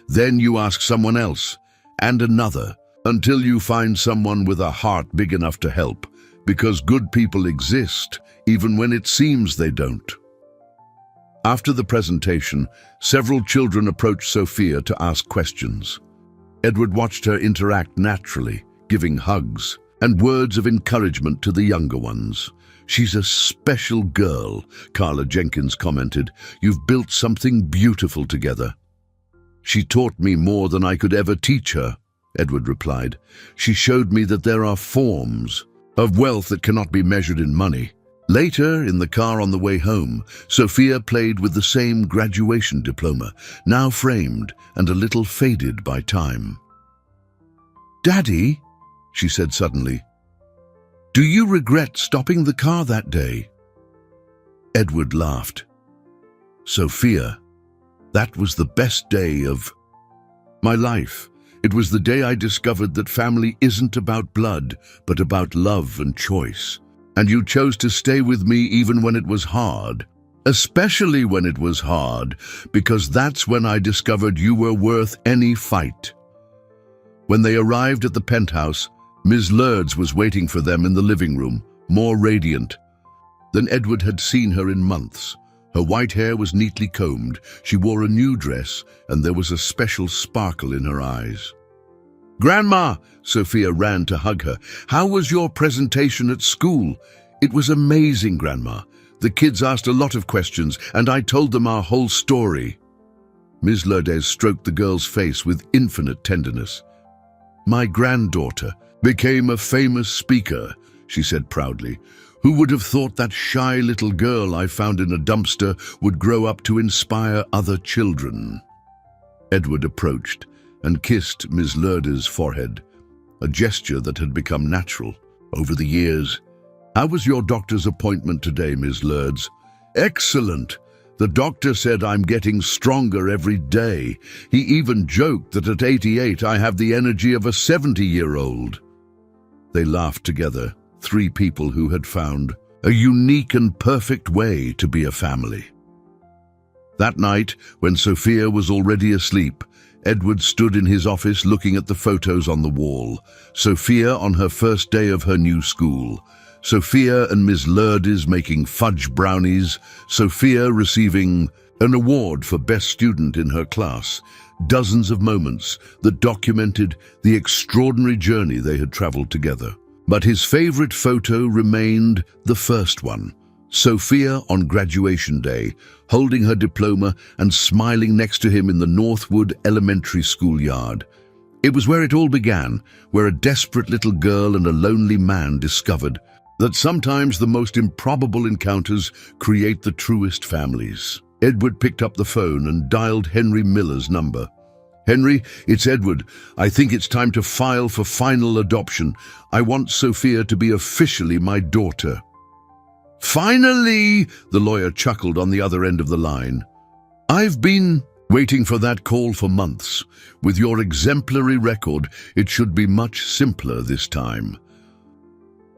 Then you ask someone else, and another, until you find someone with a heart big enough to help, because good people exist, even when it seems they don't. After the presentation, several children approached Sophia to ask questions. Edward watched her interact naturally, giving hugs and words of encouragement to the younger ones. She's a special girl, Carla Jenkins commented. You've built something beautiful together. She taught me more than I could ever teach her, Edward replied. She showed me that there are forms of wealth that cannot be measured in money. Later, in the car on the way home, Sophia played with the same graduation diploma, now framed and a little faded by time. Daddy, she said suddenly, do you regret stopping the car that day? Edward laughed. Sophia, that was the best day of my life. It was the day I discovered that family isn't about blood, but about love and choice. And you chose to stay with me even when it was hard, especially when it was hard, because that's when I discovered you were worth any fight. When they arrived at the penthouse, Ms. Lourdes was waiting for them in the living room, more radiant than Edward had seen her in months. Her white hair was neatly combed, she wore a new dress, and there was a special sparkle in her eyes. Grandma, Sophia ran to hug her. How was your presentation at school? It was amazing, Grandma. The kids asked a lot of questions, and I told them our whole story. Ms. Lourdes stroked the girl's face with infinite tenderness. My granddaughter became a famous speaker, she said proudly. Who would have thought that shy little girl I found in a dumpster would grow up to inspire other children? Edward approached and kissed Ms. Lourdes' forehead, a gesture that had become natural over the years. How was your doctor's appointment today, Ms. Lourdes? Excellent. The doctor said I'm getting stronger every day. He even joked that at 88 I have the energy of a 70-year-old. They laughed together, three people who had found a unique and perfect way to be a family. That night, when Sophia was already asleep, Edward stood in his office looking at the photos on the wall. Sophia on her first day of her new school. Sophia and Ms. Lourdes making fudge brownies. Sophia receiving an award for best student in her class. Dozens of moments that documented the extraordinary journey they had traveled together. But his favorite photo remained the first one. Sophia on graduation day, holding her diploma and smiling next to him in the Northwood Elementary School yard. It was where it all began, where a desperate little girl and a lonely man discovered that sometimes the most improbable encounters create the truest families. Edward picked up the phone and dialed Henry Miller's number. Henry, it's Edward. I think it's time to file for final adoption. I want Sophia to be officially my daughter. Finally, the lawyer chuckled on the other end of the line. I've been waiting for that call for months. With your exemplary record, it should be much simpler this time.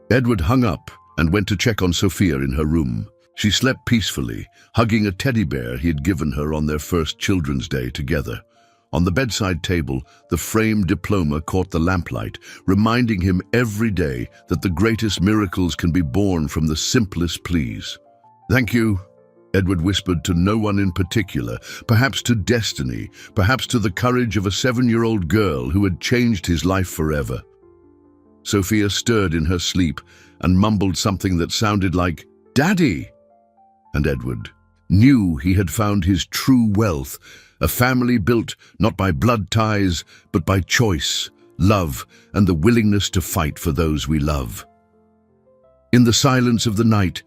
Edward hung up and went to check on Sophia in her room. She slept peacefully, hugging a teddy bear he had given her on their first Children's Day together. On the bedside table, the framed diploma caught the lamplight, reminding him every day that the greatest miracles can be born from the simplest pleas. Thank you, Edward whispered to no one in particular, perhaps to destiny, perhaps to the courage of a 7-year-old girl who had changed his life forever. Sophia stirred in her sleep and mumbled something that sounded like, Daddy! And Edward knew he had found his true wealth, a family built not by blood ties, but by choice, love, and the willingness to fight for those we love. In the silence of the night,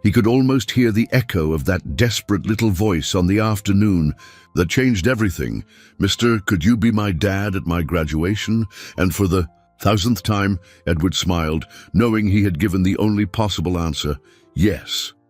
he could almost hear the echo of that desperate little voice on the afternoon that changed everything. Mister, could you be my dad at my graduation? And for the 1000th time, Edward smiled, knowing he had given the only possible answer, yes.